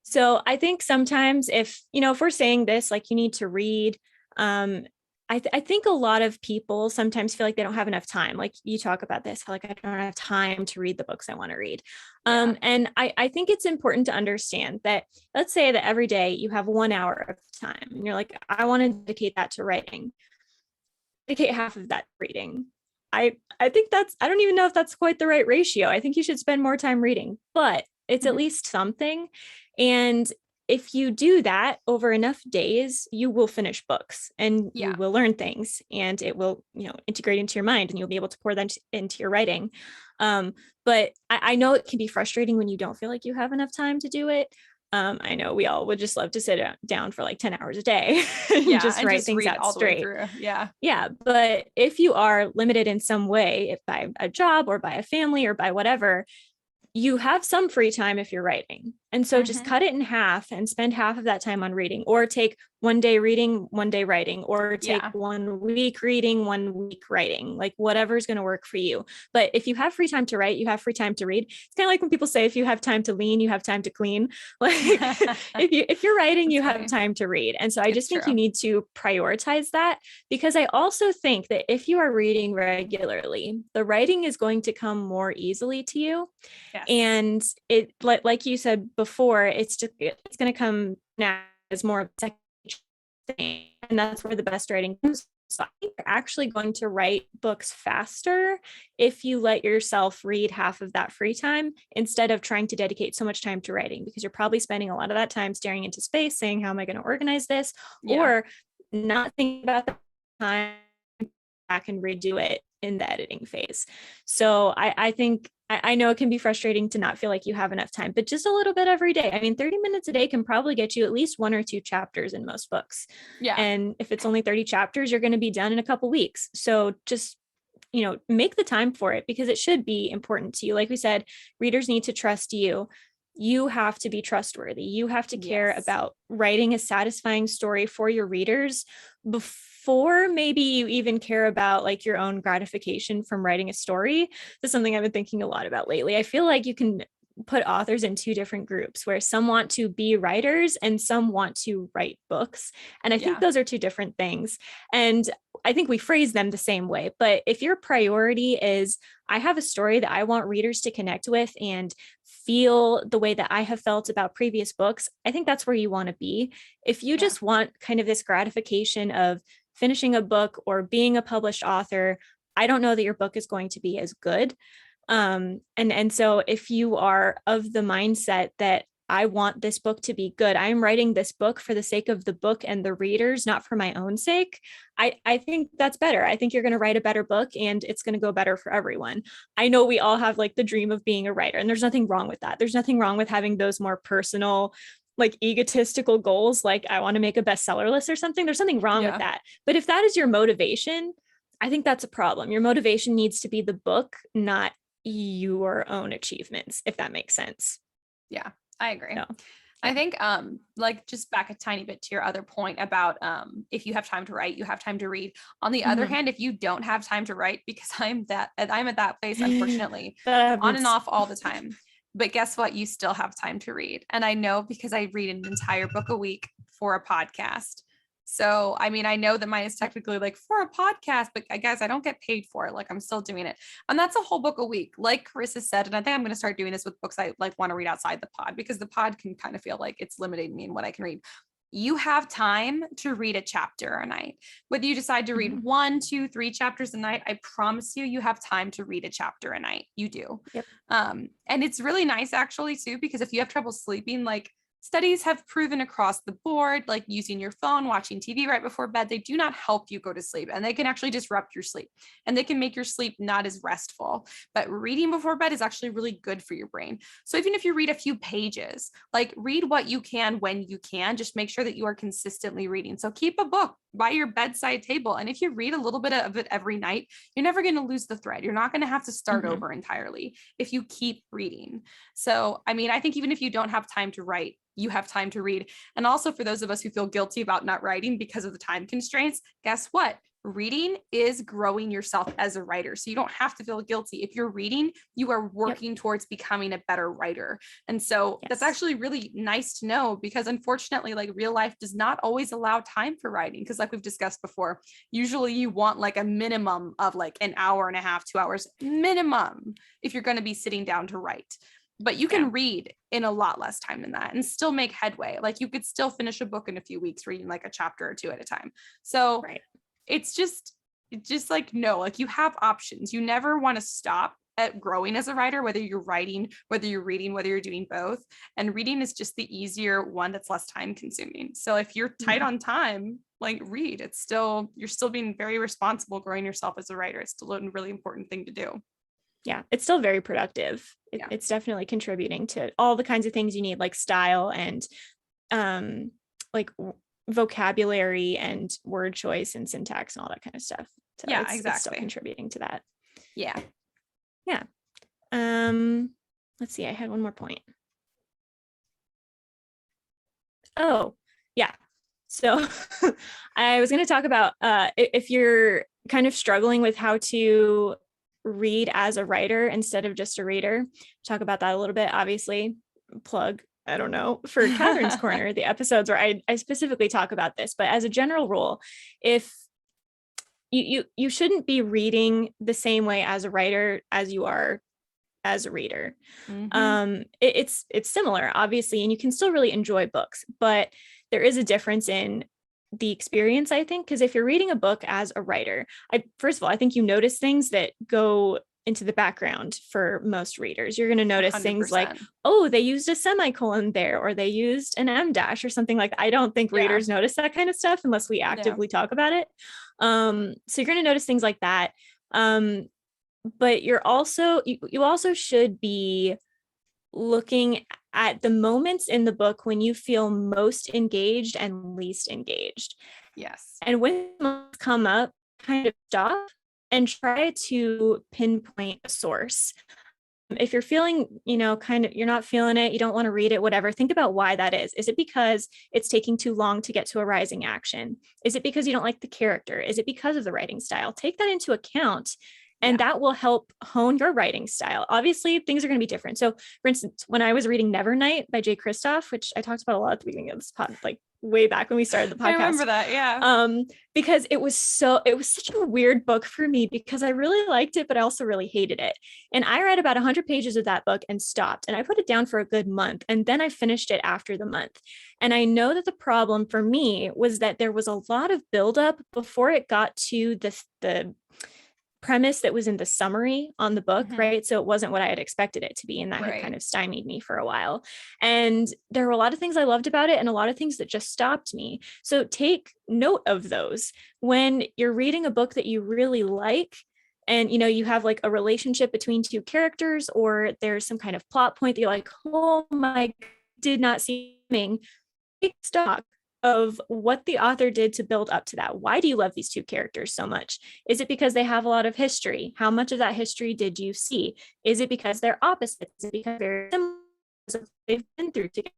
So I think sometimes if we're saying this, like you need to read, I I think a lot of people sometimes feel like they don't have enough time. Like you talk about this, like I don't have time to read the books I want to read. And I think it's important to understand that, let's say that every day you have 1 hour of time and you're like, I want to dedicate that to writing, dedicate half of that to reading. I think I don't even know if that's quite the right ratio. I think you should spend more time reading, but it's at least something. And if you do that over enough days, you will finish books and you will learn things, and it will, integrate into your mind, and you'll be able to pour that into your writing. But I know it can be frustrating when you don't feel like you have enough time to do it. I know we all would just love to sit down for like 10 hours a day and just write things out straight. Yeah. But if you are limited in some way, if by a job or by a family or by whatever, you have some free time if you're writing. And so just cut it in half and spend half of that time on reading, or take 1 day reading, 1 day writing, or take 1 week reading, 1 week writing, like whatever's going to work for you. But if you have free time to write, you have free time to read. It's kind of like when people say, if you have time to lean, you have time to clean. Like if you're writing, you have time to read. And so I just think you need to prioritize that, because I also think that if you are reading regularly, the writing is going to come more easily to you. Yes. And it, like you said before, it's going to come now as more of a second thing, and that's where the best writing comes. So I think you're actually going to write books faster if you let yourself read half of that free time instead of trying to dedicate so much time to writing, because you're probably spending a lot of that time staring into space saying, how am I going to organize this? Or not thinking about the time back and redo it in the editing phase. So I think, I know it can be frustrating to not feel like you have enough time, but just a little bit every day. I mean, 30 minutes a day can probably get you at least 1 or 2 chapters in most books. Yeah. And if it's only 30 chapters, you're going to be done in a couple weeks. So just, make the time for it, because it should be important to you. Like we said, readers need to trust you. You have to be trustworthy. You have to care about writing a satisfying story for your readers before maybe you even care about like your own gratification from writing a story. That's something I've been thinking a lot about lately. I feel like you can put authors in 2 different groups, where some want to be writers and some want to write books. And I think those are 2 different things. And I think we phrase them the same way. But if your priority is, I have a story that I want readers to connect with and feel the way that I have felt about previous books, I think that's where you want to be. If you just want kind of this gratification of finishing a book or being a published author, I don't know that your book is going to be as good. And so if you are of the mindset that I want this book to be good, I'm writing this book for the sake of the book and the readers, not for my own sake, I think that's better. I think you're going to write a better book, and it's going to go better for everyone. I know we all have like the dream of being a writer, and there's nothing wrong with that. There's nothing wrong with having those more personal, like egotistical goals, like I want to make a bestseller list or something. There's something wrong with that. But if that is your motivation, I think that's a problem. Your motivation needs to be the book, not your own achievements, if that makes sense. Yeah, I agree. I think like just back a tiny bit to your other point about if you have time to write, you have time to read. On the other hand, if you don't have time to write, because I'm at that place, unfortunately, on and off all the time. But guess what? You still have time to read. And I know, because I read an entire book a week for a podcast. So, I mean, I know that mine is technically like for a podcast, but guys, I don't get paid for it. Like, I'm still doing it. And that's a whole book a week. Like Karissa said, and I think I'm going to start doing this with books I like want to read outside the pod, because the pod can kind of feel like it's limiting me in what I can read. You have time to read a chapter a night. Whether you decide to read 1, 2, 3 chapters a night, I promise you, you have time to read a chapter a night. You do. Yep. And it's really nice actually too, because if you have trouble sleeping, like studies have proven across the board, like using your phone, watching TV right before bed, they do not help you go to sleep, and they can actually disrupt your sleep, and they can make your sleep not as restful. But reading before bed is actually really good for your brain. So even if you read a few pages, like read what you can when you can, just make sure that you are consistently reading. So keep a book by your bedside table. And if you read a little bit of it every night, you're never going to lose the thread. You're not going to have to start over entirely if you keep reading. So, I mean, I think even if you don't have time to write, you have time to read. And also for those of us who feel guilty about not writing because of the time constraints, guess what? reading is growing yourself as a writer. So you don't have to feel guilty. If you're reading, you are working towards becoming a better writer. And so that's actually really nice to know, because unfortunately, like, real life does not always allow time for writing. Because like we've discussed before, usually you want like a minimum of like an hour and a half, 2 hours minimum if you're going to be sitting down to write. But you can read in a lot less time than that and still make headway. Like, you could still finish a book in a few weeks reading like a chapter or two at a time. So it's just like, no, like, you have options. You never want to stop at growing as a writer, whether you're writing, whether you're reading, whether you're doing both. And reading is just the easier one that's less time consuming. So if you're tight on time, like, read. You're still being very responsible growing yourself as a writer. It's still a really important thing to do. Yeah, it's still very productive. It's definitely contributing to all the kinds of things you need, like style and like vocabulary and word choice and syntax and all that kind of stuff. So it's still contributing to that. Yeah. Let's see, I had one more point. Oh, yeah. So I was going to talk about if you're kind of struggling with how to read as a writer instead of just a reader, talk about that a little bit. Obviously, plug, I don't know, for Catherine's Corner, the episodes where I specifically talk about this. But as a general rule, if you shouldn't be reading the same way as a writer as you are as a reader. It's similar, obviously, and you can still really enjoy books, but there is a difference in the experience, I think, because if you're reading a book as a writer, first of all, I think you notice things that go into the background for most readers. You're going to notice 100%. Things like, oh, they used a semicolon there, or they used an em dash or something like that. I don't think readers notice that kind of stuff unless we actively talk about it. So you're going to notice things like that. But you also should be looking at the moments in the book when you feel most engaged and least engaged. Yes. And when moments come up, kind of stop and try to pinpoint a source. If you're feeling, you're not feeling it, you don't want to read it, whatever, think about why that is. Is it because it's taking too long to get to a rising action? Is it because you don't like the character? Is it because of the writing style? Take that into account. And that will help hone your writing style. Obviously, things are going to be different. So, for instance, when I was reading Nevernight by Jay Kristoff, which I talked about a lot at the beginning of this pod, like way back when we started the podcast. I remember that, because it was such a weird book for me, because I really liked it, but I also really hated it. And I read about 100 pages of that book and stopped. And I put it down for a good month. And then I finished it after the month. And I know that the problem for me was that there was a lot of buildup before it got to the premise that was in the summary on the book, right? So it wasn't what I had expected it to be. And that had kind of stymied me for a while. And there were a lot of things I loved about it and a lot of things that just stopped me. So take note of those when you're reading a book that you really like, and you have like a relationship between two characters, or there's some kind of plot point that you're like, oh my, did not see coming. Take stock of what the author did to build up to that. Why do you love these two characters so much? Is it because they have a lot of history? How much of that history did you see? Is it because they're opposites? Is it because they're similar? They've been through together?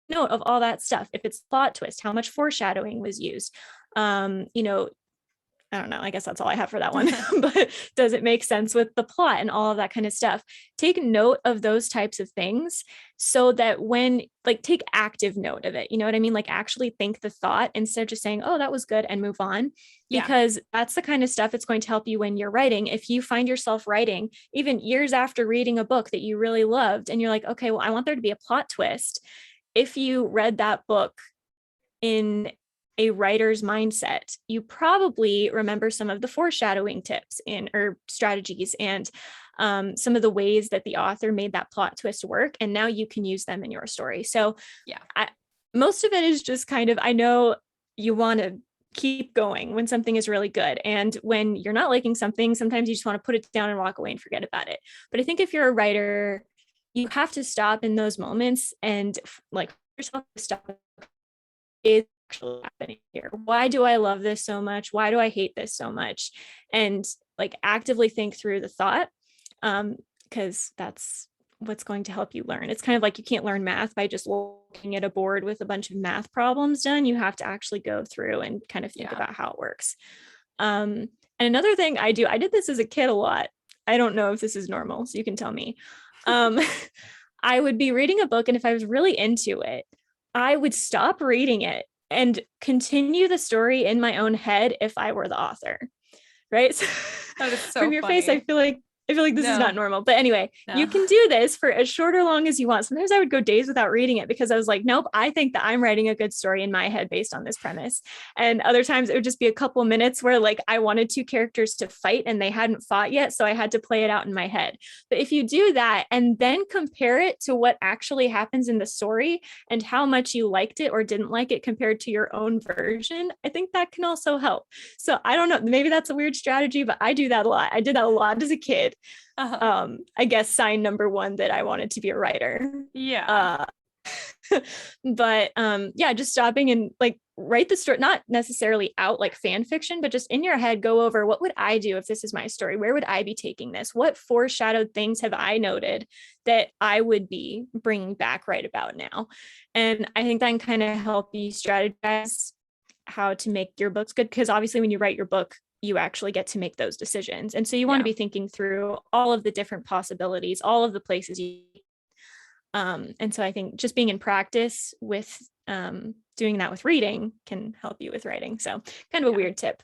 Note of all that stuff. If it's plot twist, how much foreshadowing was used? I don't know. I guess that's all I have for that one. But does it make sense with the plot and all of that kind of stuff? Take note of those types of things so that take active note of it. You know what I mean? Like, actually think the thought instead of just saying, oh, that was good, and move on. Because that's the kind of stuff that's going to help you when you're writing. If you find yourself writing even years after reading a book that you really loved, and you're like, okay, well, I want there to be a plot twist. If you read that book in a writer's mindset, you probably remember some of the foreshadowing tips or strategies and some of the ways that the author made that plot twist work. And now you can use them in your story. So most of it is just kind of, I know you want to keep going when something is really good. And when you're not liking something, sometimes you just want to put it down and walk away and forget about it. But I think if you're a writer, you have to stop in those moments and like yourself stop. Is actually happening here? Why do I love this so much? Why do I hate this so much? And like actively think through the thought, because that's what's going to help you learn. It's kind of like you can't learn math by just looking at a board with a bunch of math problems done. You have to actually go through and kind of think about how it works. And another thing I did this as a kid a lot. I don't know if this is normal, so you can tell me. I would be reading a book, and if I was really into it, I would stop reading it and continue the story in my own head if I were the author. Right? That is so From your funny. face, I feel like this is not normal. But anyway, you can do this for as short or long as you want. Sometimes I would go days without reading it because I was like, nope, I think that I'm writing a good story in my head based on this premise. And other times it would just be a couple minutes where like I wanted two characters to fight and they hadn't fought yet. So I had to play it out in my head. But if you do that and then compare it to what actually happens in the story and how much you liked it or didn't like it compared to your own version, I think that can also help. So I don't know, maybe that's a weird strategy, but I do that a lot. I did that a lot as a kid. I guess sign number one that I wanted to be a writer. Yeah. But yeah, just stopping and like write the story, not necessarily out like fan fiction, but just in your head, go over what would I do if this is my story? Where would I be taking this? What foreshadowed things have I noted that I would be bringing back right about now? And I think that can kind of help you strategize how to make your books good, because obviously when you write your book, you actually get to make those decisions. And so you want to be thinking through all of the different possibilities, all of the places you and so I think just being in practice with doing that with reading can help you with writing. So kind of a weird tip.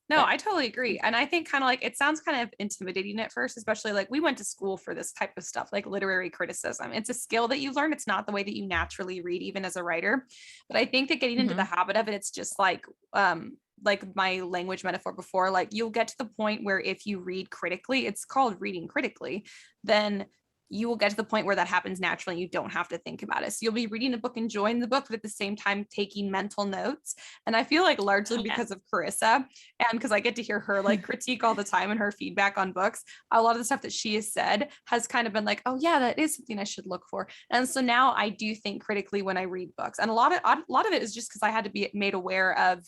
No, I totally agree. And I think kind of like, it sounds kind of intimidating at first, especially like we went to school for this type of stuff, like literary criticism. It's a skill that you learn. It's not the way that you naturally read, even as a writer. But I think that getting into the habit of it, it's just like my language metaphor before, like you'll get to the point where if you read critically, it's called reading critically, then you will get to the point where that happens naturally. You don't have to think about it. So you'll be reading a book, enjoying the book, but at the same time taking mental notes. And I feel like largely because of Karissa, and because I get to hear her like critique all the time and her feedback on books, a lot of the stuff that she has said has kind of been like, oh yeah, that is something I should look for. And so now I do think critically when I read books. And a lot of it is just because I had to be made aware of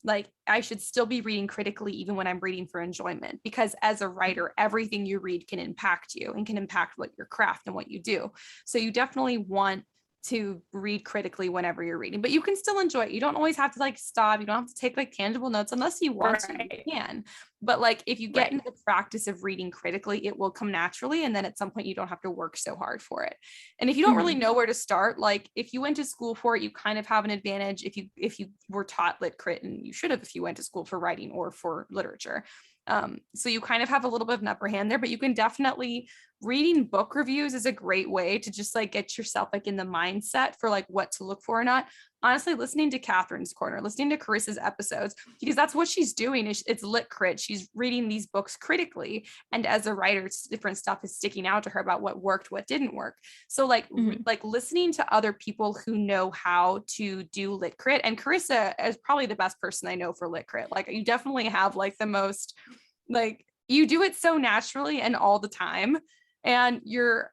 like I should still be reading critically even when I'm reading for enjoyment, because as a writer, everything you read can impact you and can impact what your craft and what you do. So you definitely want to read critically whenever you're reading, but you can still enjoy it. You don't always have to like stop. You don't have to take like tangible notes unless you want to, you can. But like if you get into the practice of reading critically, it will come naturally. And then at some point you don't have to work so hard for it. And if you don't really know where to start, like if you went to school for it, you kind of have an advantage if you were taught lit crit, and you should have if you went to school for writing or for literature. So you kind of have a little bit of an upper hand there, but you can definitely, reading book reviews is a great way to just like get yourself like in the mindset for like what to look for or not. Honestly, listening to Catherine's Corner, listening to Carissa's episodes, because that's what she's doing. It's lit crit. She's reading these books critically. And as a writer, different stuff is sticking out to her about what worked, what didn't work. So like listening to other people who know how to do lit crit, and Karissa is probably the best person I know for lit crit. Like you definitely have like the most, like you do it so naturally and all the time. And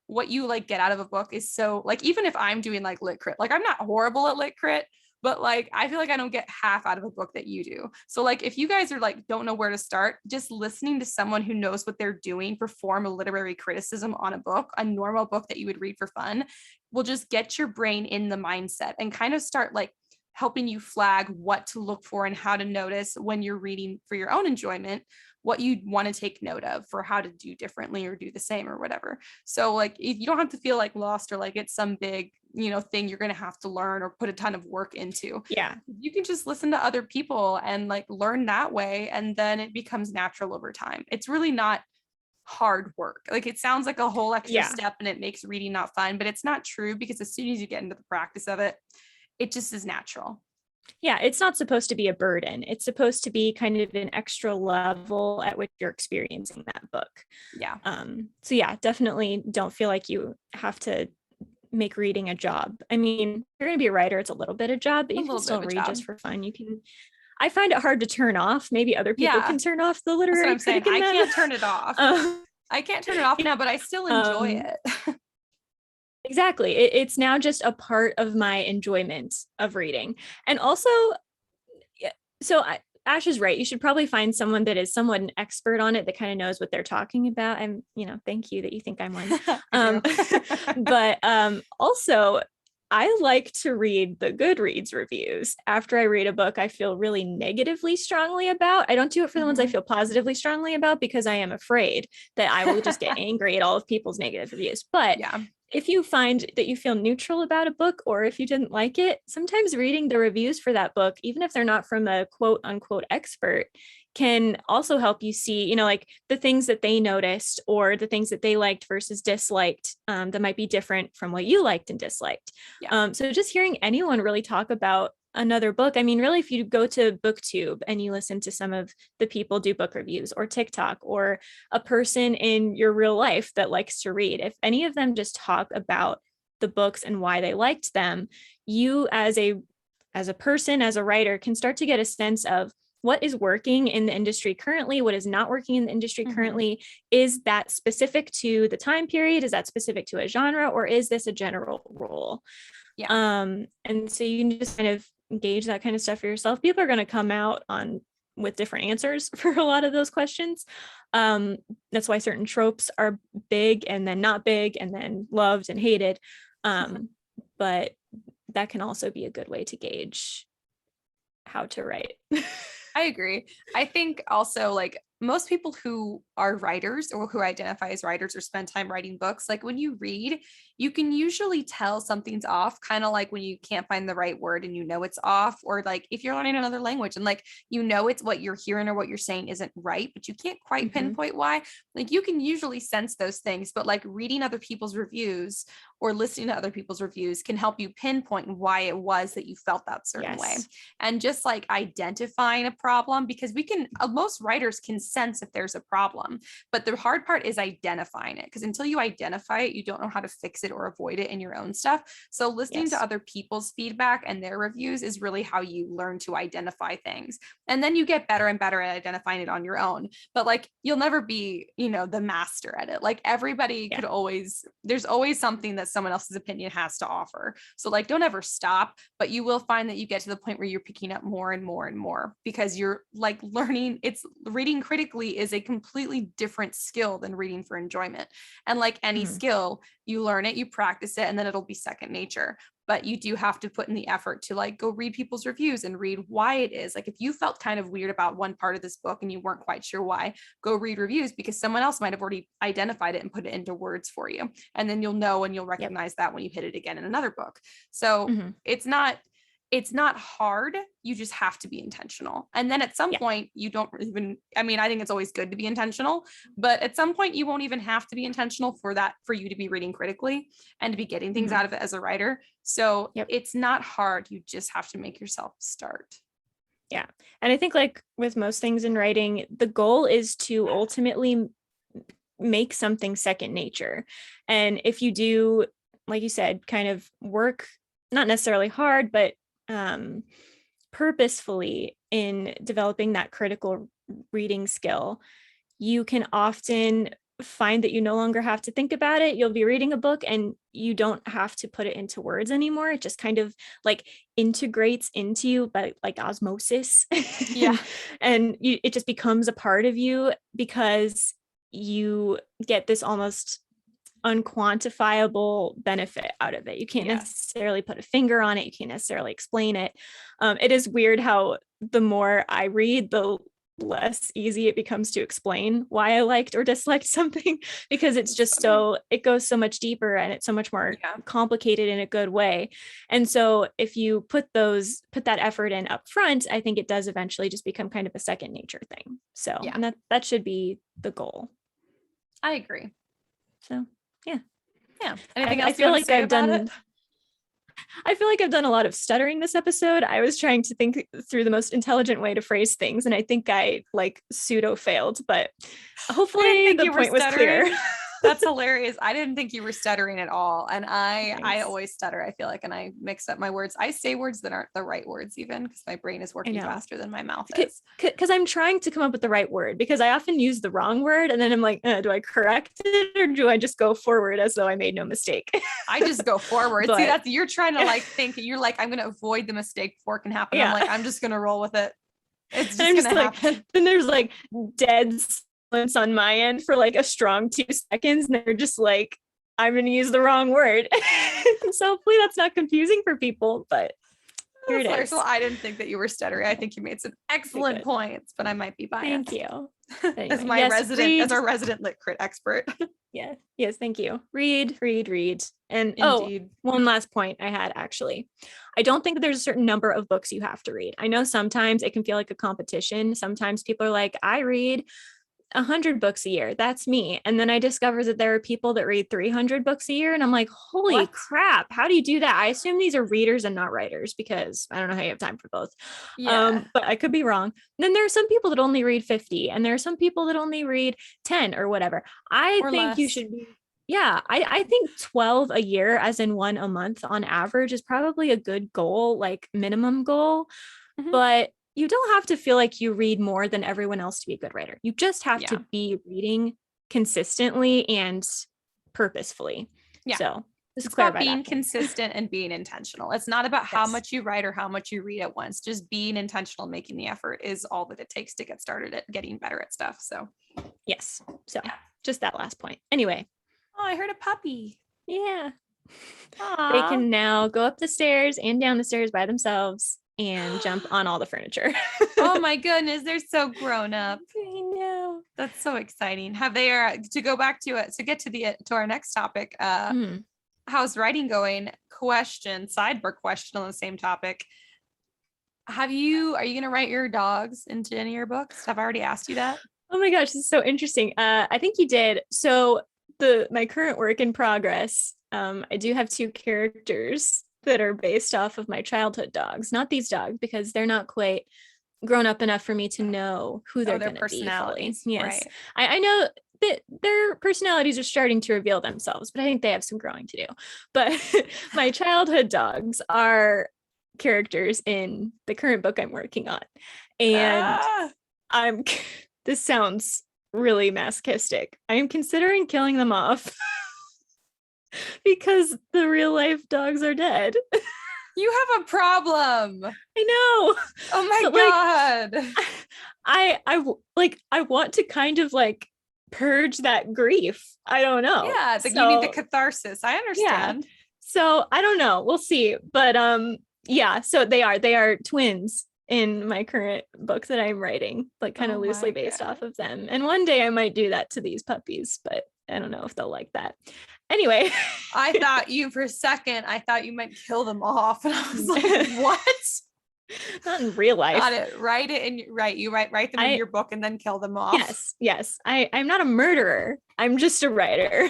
what you like get out of a book is so like, even if I'm doing like lit crit, like I'm not horrible at lit crit, but like I feel like I don't get half out of a book that you do. So like if you guys are like don't know where to start, just listening to someone who knows what they're doing perform a literary criticism on a book, a normal book that you would read for fun, will just get your brain in the mindset and kind of start like helping you flag what to look for and how to notice when you're reading for your own enjoyment, what you want to take note of for how to do differently or do the same or whatever. So like you don't have to feel like lost or like it's some big, thing you're going to have to learn or put a ton of work into. Yeah. You can just listen to other people and like learn that way. And then it becomes natural over time. It's really not hard work. Like it sounds like a whole extra step and it makes reading not fun, but it's not true, because as soon as you get into the practice of it, it just is natural. Yeah, it's not supposed to be a burden. It's supposed to be kind of an extra level at which you're experiencing that book. Yeah. So yeah, definitely don't feel like you have to make reading a job. I mean, if you're going to be a writer, it's a little bit of a job, but you can still read just for fun. I find it hard to turn off. Maybe other people can turn off the literary. That's what I'm saying. I can't turn it off. I can't turn it off now, but I still enjoy it. Exactly. It's now just a part of my enjoyment of reading. And also, so Ash is right. You should probably find someone that is somewhat an expert on it, that kind of knows what they're talking about. And, thank you that you think I'm one. But also, I like to read the Goodreads reviews. After I read a book I feel really negatively strongly about, I don't do it for the ones I feel positively strongly about, because I am afraid that I will just get angry at all of people's negative reviews. But Yeah. if you find that you feel neutral about a book, or if you didn't like it, sometimes reading the reviews for that book, even if they're not from a quote unquote expert, can also help you see, like the things that they noticed or the things that they liked versus disliked, that might be different from what you liked and disliked. Yeah. So just hearing anyone really talk about another book, I mean, really, if you go to BookTube and you listen to some of the people do book reviews, or TikTok, or a person in your real life that likes to read, if any of them just talk about the books and why they liked them, you as a person, as a writer, can start to get a sense of what is working in the industry currently, what is not working in the industry currently. Is that specific to the time period? Is that specific to a genre? Or is this a general rule? Yeah. And so you can just kind of gauge that kind of stuff for yourself. People are going to come out with different answers for a lot of those questions. That's why certain tropes are big and then not big and then loved and hated. But that can also be a good way to gauge how to write. I agree. I think also, like, most people who are writers or who identify as writers or spend time writing books, like when you read, you can usually tell something's off, kind of like when you can't find the right word and it's off, or like if you're learning another language and like it's what you're hearing or what you're saying isn't right, but you can't quite pinpoint why. Like you can usually sense those things, but like reading other people's reviews or listening to other people's reviews can help you pinpoint why it was that you felt that certain way. And just like identifying a problem, because most writers can sense if there's a problem, but the hard part is identifying it, because until you identify it, you don't know how to fix it or avoid it in your own stuff. So listening to other people's feedback and their reviews is really how you learn to identify things. And then you get better and better at identifying it on your own. But like, you'll never be, the master at it. Like everybody there's always something that someone else's opinion has to offer. So like, don't ever stop, but you will find that you get to the point where you're picking up more and more and more, because you're like learning. Reading critically is a completely different skill than reading for enjoyment. And like any skill, you learn it, you practice it, and then it'll be second nature. But you do have to put in the effort to like go read people's reviews and read why it is. Like if you felt kind of weird about one part of this book and you weren't quite sure why, go read reviews, because someone else might have already identified it and put it into words for you. And then you'll know, and you'll recognize that when you hit it again in another book. So it's not hard. You just have to be intentional. And then at some point you don't even, I think it's always good to be intentional, but at some point you won't even have to be intentional for you to be reading critically and to be getting things out of it as a writer. So it's not hard. You just have to make yourself start. Yeah. And I think like with most things in writing, the goal is to ultimately make something second nature. And if you do, like you said, kind of work, not necessarily hard, but purposefully in developing that critical reading skill, you can often find that you no longer have to think about it. You'll be reading a book and you don't have to put it into words anymore. It just kind of like integrates into you by like osmosis. And it just becomes a part of you, because you get this almost unquantifiable benefit out of it. You can't necessarily put a finger on it. You can't necessarily explain it. It is weird how the more I read, the less easy it becomes to explain why I liked or disliked something, because it's just it goes so much deeper and it's so much more complicated in a good way. And so if you put that effort in up front, I think it does eventually just become kind of a second nature thing. So and that should be the goal. I agree. So Anything else I feel like I've done? I feel like I've done a lot of stuttering this episode. I was trying to think through the most intelligent way to phrase things, and I think I like pseudo failed, but hopefully the point was clear. That's hilarious. I didn't think you were stuttering at all. And I always stutter, I feel like, and I mix up my words. I say words that aren't the right words even, because my brain is working faster than my mouth is. Because I'm trying to come up with the right word, because I often use the wrong word and then I'm like, do I correct it or do I just go forward as though I made no mistake? I just go forward. See, you're trying to like think, you're like, I'm going to avoid the mistake before it can happen. I'm like, I'm just going to roll with it. It's just going to happen. Then there's like dead on my end for like a strong 2 seconds, and they're just like I'm going to use the wrong word. So hopefully that's not confusing for people, but here it is. Well, I didn't think that you were stuttery. I think you made some excellent points, but I might be biased. Thank you. Anyway, as our resident lit crit expert. Yeah. Yes. Thank you. Read. And Indeed. One last point I had actually. I don't think there's a certain number of books you have to read. I know sometimes it can feel like a competition. Sometimes people are like, I read 100 books a year. That's me. And then I discover that there are people that read 300 books a year. And I'm like, holy crap, how do you do that? I assume these are readers and not writers because I don't know how you have time for both. Yeah. But I could be wrong. Then there are some people that only read 50 and there are some people that only read 10 or whatever. I think you should be. Yeah, I think 12 a year, as in one a month on average, is probably a good goal, like minimum goal. Mm-hmm. But you don't have to feel like you read more than everyone else to be a good writer. You just have to be reading consistently and purposefully. Yeah. So it's about being consistent and being intentional. It's not about how much you write or how much you read at once. Just being intentional, making the effort is all that it takes to get started at getting better at stuff. So yes. So just that last point. Anyway. Oh, I heard a puppy. Yeah. Aww. They can now go up the stairs and down the stairs by themselves and jump on all the furniture. Oh my goodness, they're so grown up. I know. That's so exciting. Have they to go back to it to get to our next topic? How's writing going? Sidebar question on the same topic. Are you gonna write your dogs into any of your books? Have I already asked you that? Oh my gosh, this is so interesting. I think you did. So my current work in progress, I do have 2 characters that are based off of my childhood dogs, not these dogs because they're not quite grown up enough for me to know who they're going to be. Personalities. Yes. Right. I know that their personalities are starting to reveal themselves, but I think they have some growing to do. But my childhood dogs are characters in the current book I'm working on. And this sounds really masochistic. I am considering killing them off. Because the real life dogs are dead. You have a problem. I know. Oh my God. I want to kind of like purge that grief. I don't know. Yeah, you need the catharsis. I understand. Yeah. So I don't know. We'll see. But so they are twins in my current book that I'm writing, like kind of loosely based off of them. And one day I might do that to these puppies, but I don't know if they'll like that. Anyway, I thought you might kill them off. And I was like, what? Not in real life. Got it. Write them in your book and then kill them off. Yes. I'm not a murderer. I'm just a writer.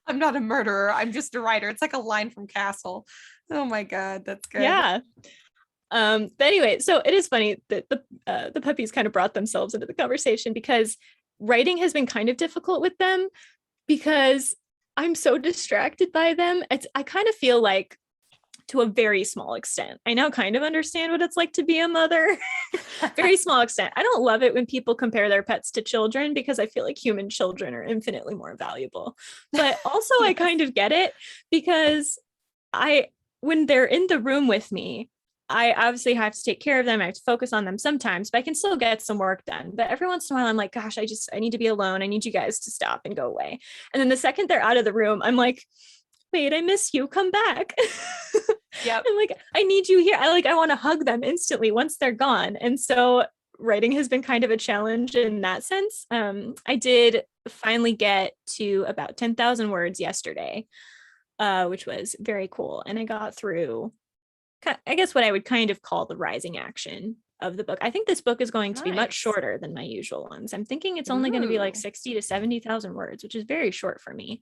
I'm not a murderer. I'm just a writer. It's like a line from Castle. Oh my God. That's good. Yeah. But anyway, so it is funny that the puppies kind of brought themselves into the conversation because writing has been kind of difficult with them because I'm so distracted by them. I kind of feel like, to a very small extent, I now kind of understand what it's like to be a mother. Very small extent. I don't love it when people compare their pets to children because I feel like human children are infinitely more valuable. But also yes. I kind of get it because when they're in the room with me, I obviously have to take care of them. I have to focus on them sometimes, but I can still get some work done. But every once in a while, I'm like, gosh, I need to be alone. I need you guys to stop and go away. And then the second they're out of the room, I'm like, wait, I miss you. Come back. Yep. I'm like, I need you here. I want to hug them instantly once they're gone. And so writing has been kind of a challenge in that sense. I did finally get to about 10,000 words yesterday, which was very cool. And I got through, I guess, what I would kind of call the rising action of the book. I think this book is going to be much shorter than my usual ones. I'm thinking it's only going to be like 60 to 70,000 words, which is very short for me.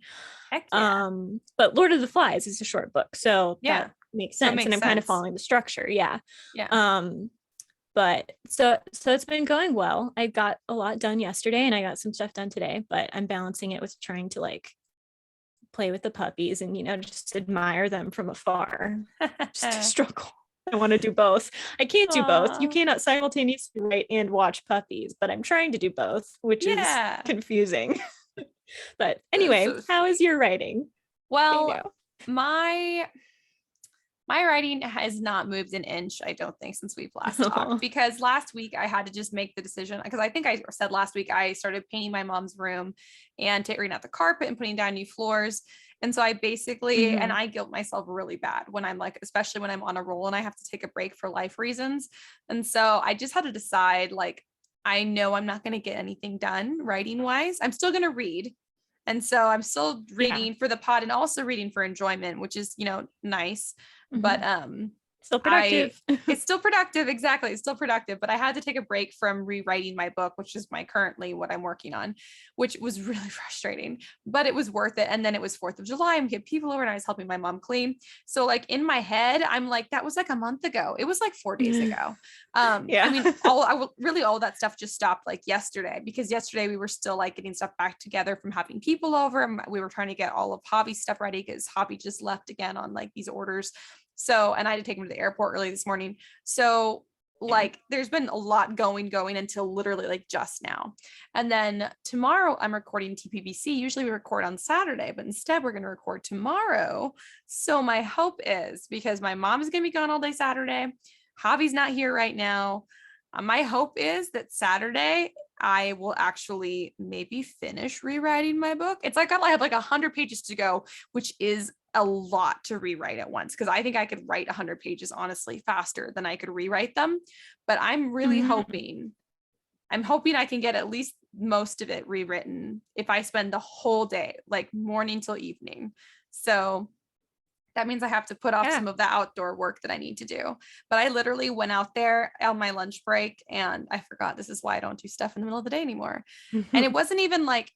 Heck yeah. But Lord of the Flies is a short book, so that makes sense. And I'm kind of following the structure. Yeah. But so it's been going well. I got a lot done yesterday and I got some stuff done today, but I'm balancing it with trying to like play with the puppies and, just admire them from afar. Just a struggle. I want to do both. I can't do both. You cannot simultaneously write and watch puppies, but I'm trying to do both, which is confusing. But anyway, how is your writing? Well, my My writing has not moved an inch, I don't think, since we've last talked, because last week I had to just make the decision, because I think I said last week I started painting my mom's room and tearing out the carpet and putting down new floors. And so I basically, and I guilt myself really bad when I'm like, especially when I'm on a roll and I have to take a break for life reasons. And so I just had to decide, like, I know I'm not going to get anything done writing wise. I'm still going to read. And so I'm still reading for the pod and also reading for enjoyment, which is, nice. But still productive. It's still productive. Exactly. It's still productive. But I had to take a break from rewriting my book, which is currently what I'm working on, which was really frustrating, but it was worth it. And then it was 4th of July and we had people over and I was helping my mom clean. So like in my head, I'm like, that was like a month ago. It was like 4 days ago. I mean, all that stuff just stopped like yesterday, because yesterday we were still like getting stuff back together from having people over. And we were trying to get all of Hobby's stuff ready because Hobby just left again on like these orders. So, and I had to take him to the airport early this morning. So like there's been a lot going until literally like just now. And then tomorrow I'm recording TPBC. Usually we record on Saturday, but instead we're going to record tomorrow. So my hope is, because my mom is going to be gone all day Saturday, Javi's not here right now. My hope is that Saturday I will actually maybe finish rewriting my book. It's like I have like 100 pages to go, which is a lot to rewrite at once, because I think I could write 100 pages honestly faster than I could rewrite them. But I'm really hoping I can get at least most of it rewritten if I spend the whole day, like morning till evening. So that means I have to put off some of the outdoor work that I need to do. But I literally went out there on my lunch break and I forgot, this is why I don't do stuff in the middle of the day anymore. And it wasn't even like,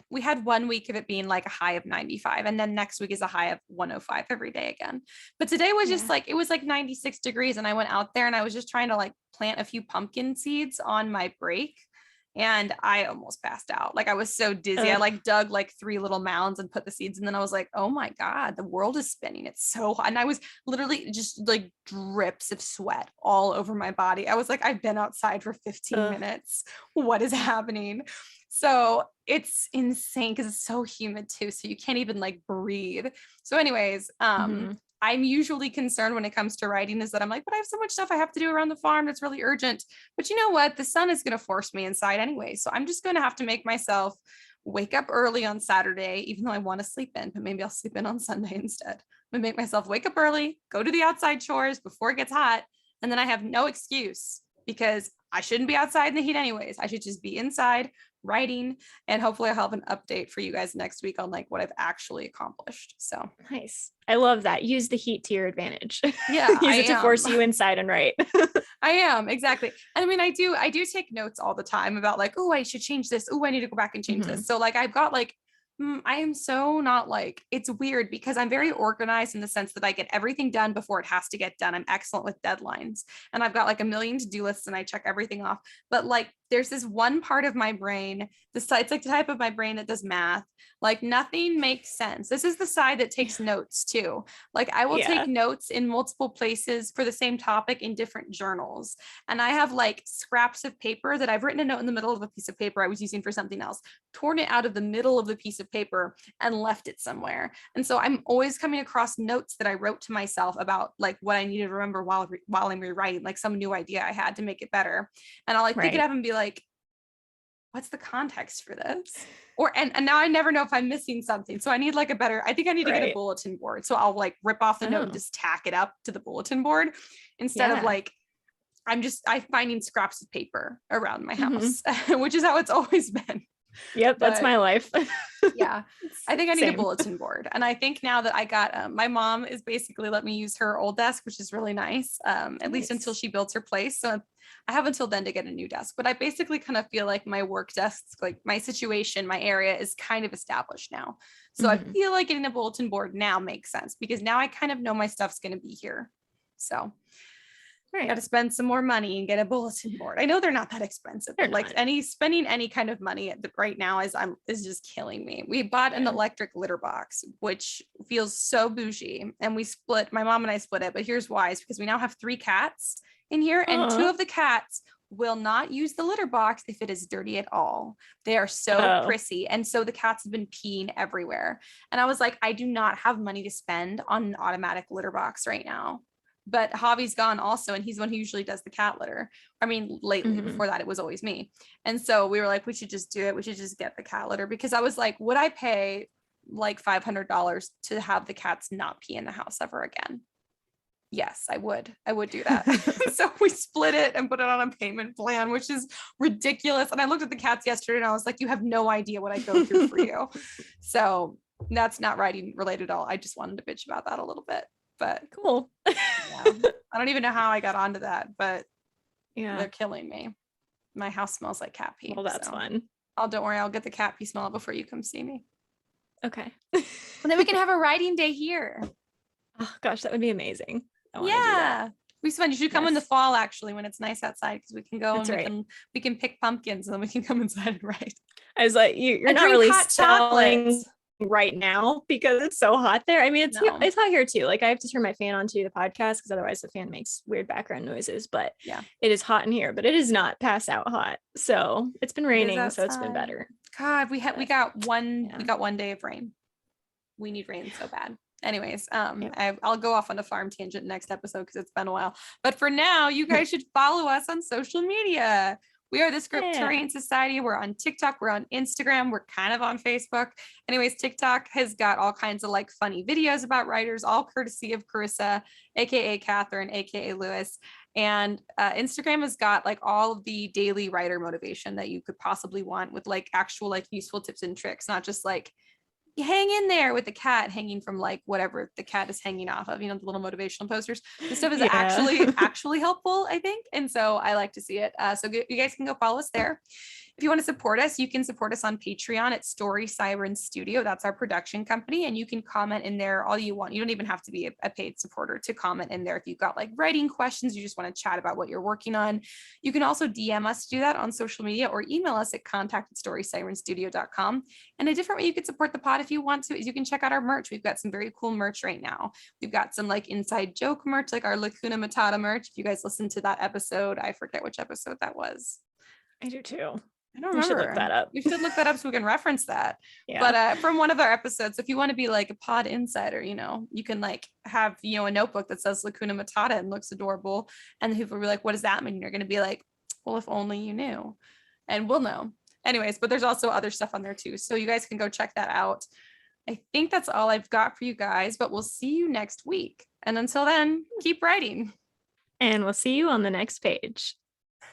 we had 1 week of it being like a high of 95. And then next week is a high of 105 every day again. But today was just like, it was like 96 degrees. And I went out there and I was just trying to like plant a few pumpkin seeds on my break. And I almost passed out. Like I was so dizzy. I like dug like 3 little mounds and put the seeds. And then I was like, oh my God, the world is spinning. It's so hot. And I was literally just like drips of sweat all over my body. I was like, I've been outside for 15 minutes. What is happening? So it's insane because it's so humid too. So you can't even like breathe. So anyways, I'm usually concerned when it comes to writing is that I'm like, but I have so much stuff I have to do around the farm that's really urgent. But you know what? The sun is going to force me inside anyway. So I'm just going to have to make myself wake up early on Saturday, even though I want to sleep in, but maybe I'll sleep in on Sunday instead. I'm going to make myself wake up early, go to the outside chores before it gets hot. And then I have no excuse because I shouldn't be outside in the heat anyways. I should just be inside writing, and hopefully I'll have an update for you guys next week on like what I've actually accomplished. So nice. I love that. Use the heat to your advantage. Yeah. Use it to force you inside and write. I am, exactly. And I mean, I do take notes all the time about like, oh, I should change this. Oh, I need to go back and change this. So like I've got like, I am so not like, it's weird because I'm very organized in the sense that I get everything done before it has to get done. I'm excellent with deadlines and I've got like a million to-do lists and I check everything off. But like, there's this one part of my brain, it's like the type of my brain that does math, like nothing makes sense. This is the side that takes notes too. Like I will take notes in multiple places for the same topic in different journals. And I have like scraps of paper that I've written a note in the middle of a piece of paper I was using for something else, torn it out of the middle of the piece of paper and left it somewhere. And so I'm always coming across notes that I wrote to myself about like what I needed to remember while I'm rewriting, like some new idea I had to make it better. And I'll like pick it up and be like, what's the context for this? And now I never know if I'm missing something. So I need like I think I need to get a bulletin board. So I'll like rip off the note and just tack it up to the bulletin board instead of like, I'm finding scraps of paper around my house, which is how it's always been. Yep. That's my life. Yeah. I think I need a bulletin board. And I think now that I got, my mom is basically let me use her old desk, which is really nice. At least until she builds her place. So I have until then to get a new desk, but I basically kind of feel like my work desk, like my situation, my area is kind of established now. So I feel like getting a bulletin board now makes sense because now I kind of know my stuff's going to be here. So I got to spend some more money and get a bulletin board. I know they're not that expensive. Like spending any kind of money right now is just killing me. We bought an electric litter box, which feels so bougie. And my mom and I split it, but here's why. It's because we now have 3 cats in here and 2 of the cats will not use the litter box if it is dirty at all. They are so prissy. And so the cats have been peeing everywhere. And I was like, I do not have money to spend on an automatic litter box right now. But Javi's gone also, and he's the one who usually does the cat litter. I mean, lately, before that, it was always me. And so we were like, we should just do it. We should just get the cat litter, because I was like, would I pay like $500 to have the cats not pee in the house ever again? Yes, I would do that. So we split it and put it on a payment plan, which is ridiculous. And I looked at the cats yesterday and I was like, you have no idea what I go through for you. So that's not writing related at all. I just wanted to bitch about that a little bit, but cool. Yeah. I don't even know how I got onto that, but yeah, they're killing me. My house smells like cat pee. Well, that's fun. Don't worry. I'll get the cat pee smell before you come see me. Okay. And then we can have a writing day here. Oh gosh, that would be amazing. Yeah, we fun. You should come in the fall, actually, when it's nice outside, because we can go we can pick pumpkins, and then we can come inside and write. I was like, you're not really selling right now because it's so hot there. I mean, it's hot here too. Like I have to turn my fan on to do the podcast because otherwise the fan makes weird background noises. But yeah, it is hot in here, but it is not pass out hot. So it's been raining, so it's been better. God, we got one day of rain. We need rain so bad. Anyways, I'll go off on a farm tangent next episode because it's been a while. But for now, you guys should follow us on social media. We are the Scripturient Society. We're on TikTok. We're on Instagram. We're kind of on Facebook. Anyways, TikTok has got all kinds of like funny videos about writers, all courtesy of Karissa, aka Catherine, aka Lewis. And Instagram has got like all of the daily writer motivation that you could possibly want, with like actual like useful tips and tricks, not just like hang in there with the cat hanging from like whatever the cat is hanging off of, the little motivational posters. This stuff is actually helpful, I think. And so I like to see it. So you guys can go follow us there. If you want to support us, you can support us on Patreon at Story Siren Studio. That's our production company. And you can comment in there all you want. You don't even have to be a paid supporter to comment in there. If you've got like writing questions, you just want to chat about what you're working on. You can also DM us to do that on social media, or email us at contact@storysirenstudio.com. And a different way you could support the pod if you want to is you can check out our merch. We've got some very cool merch right now. We've got some like inside joke merch, like our Lacuna Matata merch. If you guys listened to that episode, I forget which episode that was. I do too. I don't remember. We should look that up. We should look that up so we can reference that. Yeah. But from one of our episodes, if you want to be like a pod insider, you can like have, a notebook that says Lacuna Matata and looks adorable. And people will be like, what does that mean? You're going to be like, well, if only you knew. And we'll know. Anyways, but there's also other stuff on there too. So you guys can go check that out. I think that's all I've got for you guys, but we'll see you next week. And until then, keep writing. And we'll see you on the next page.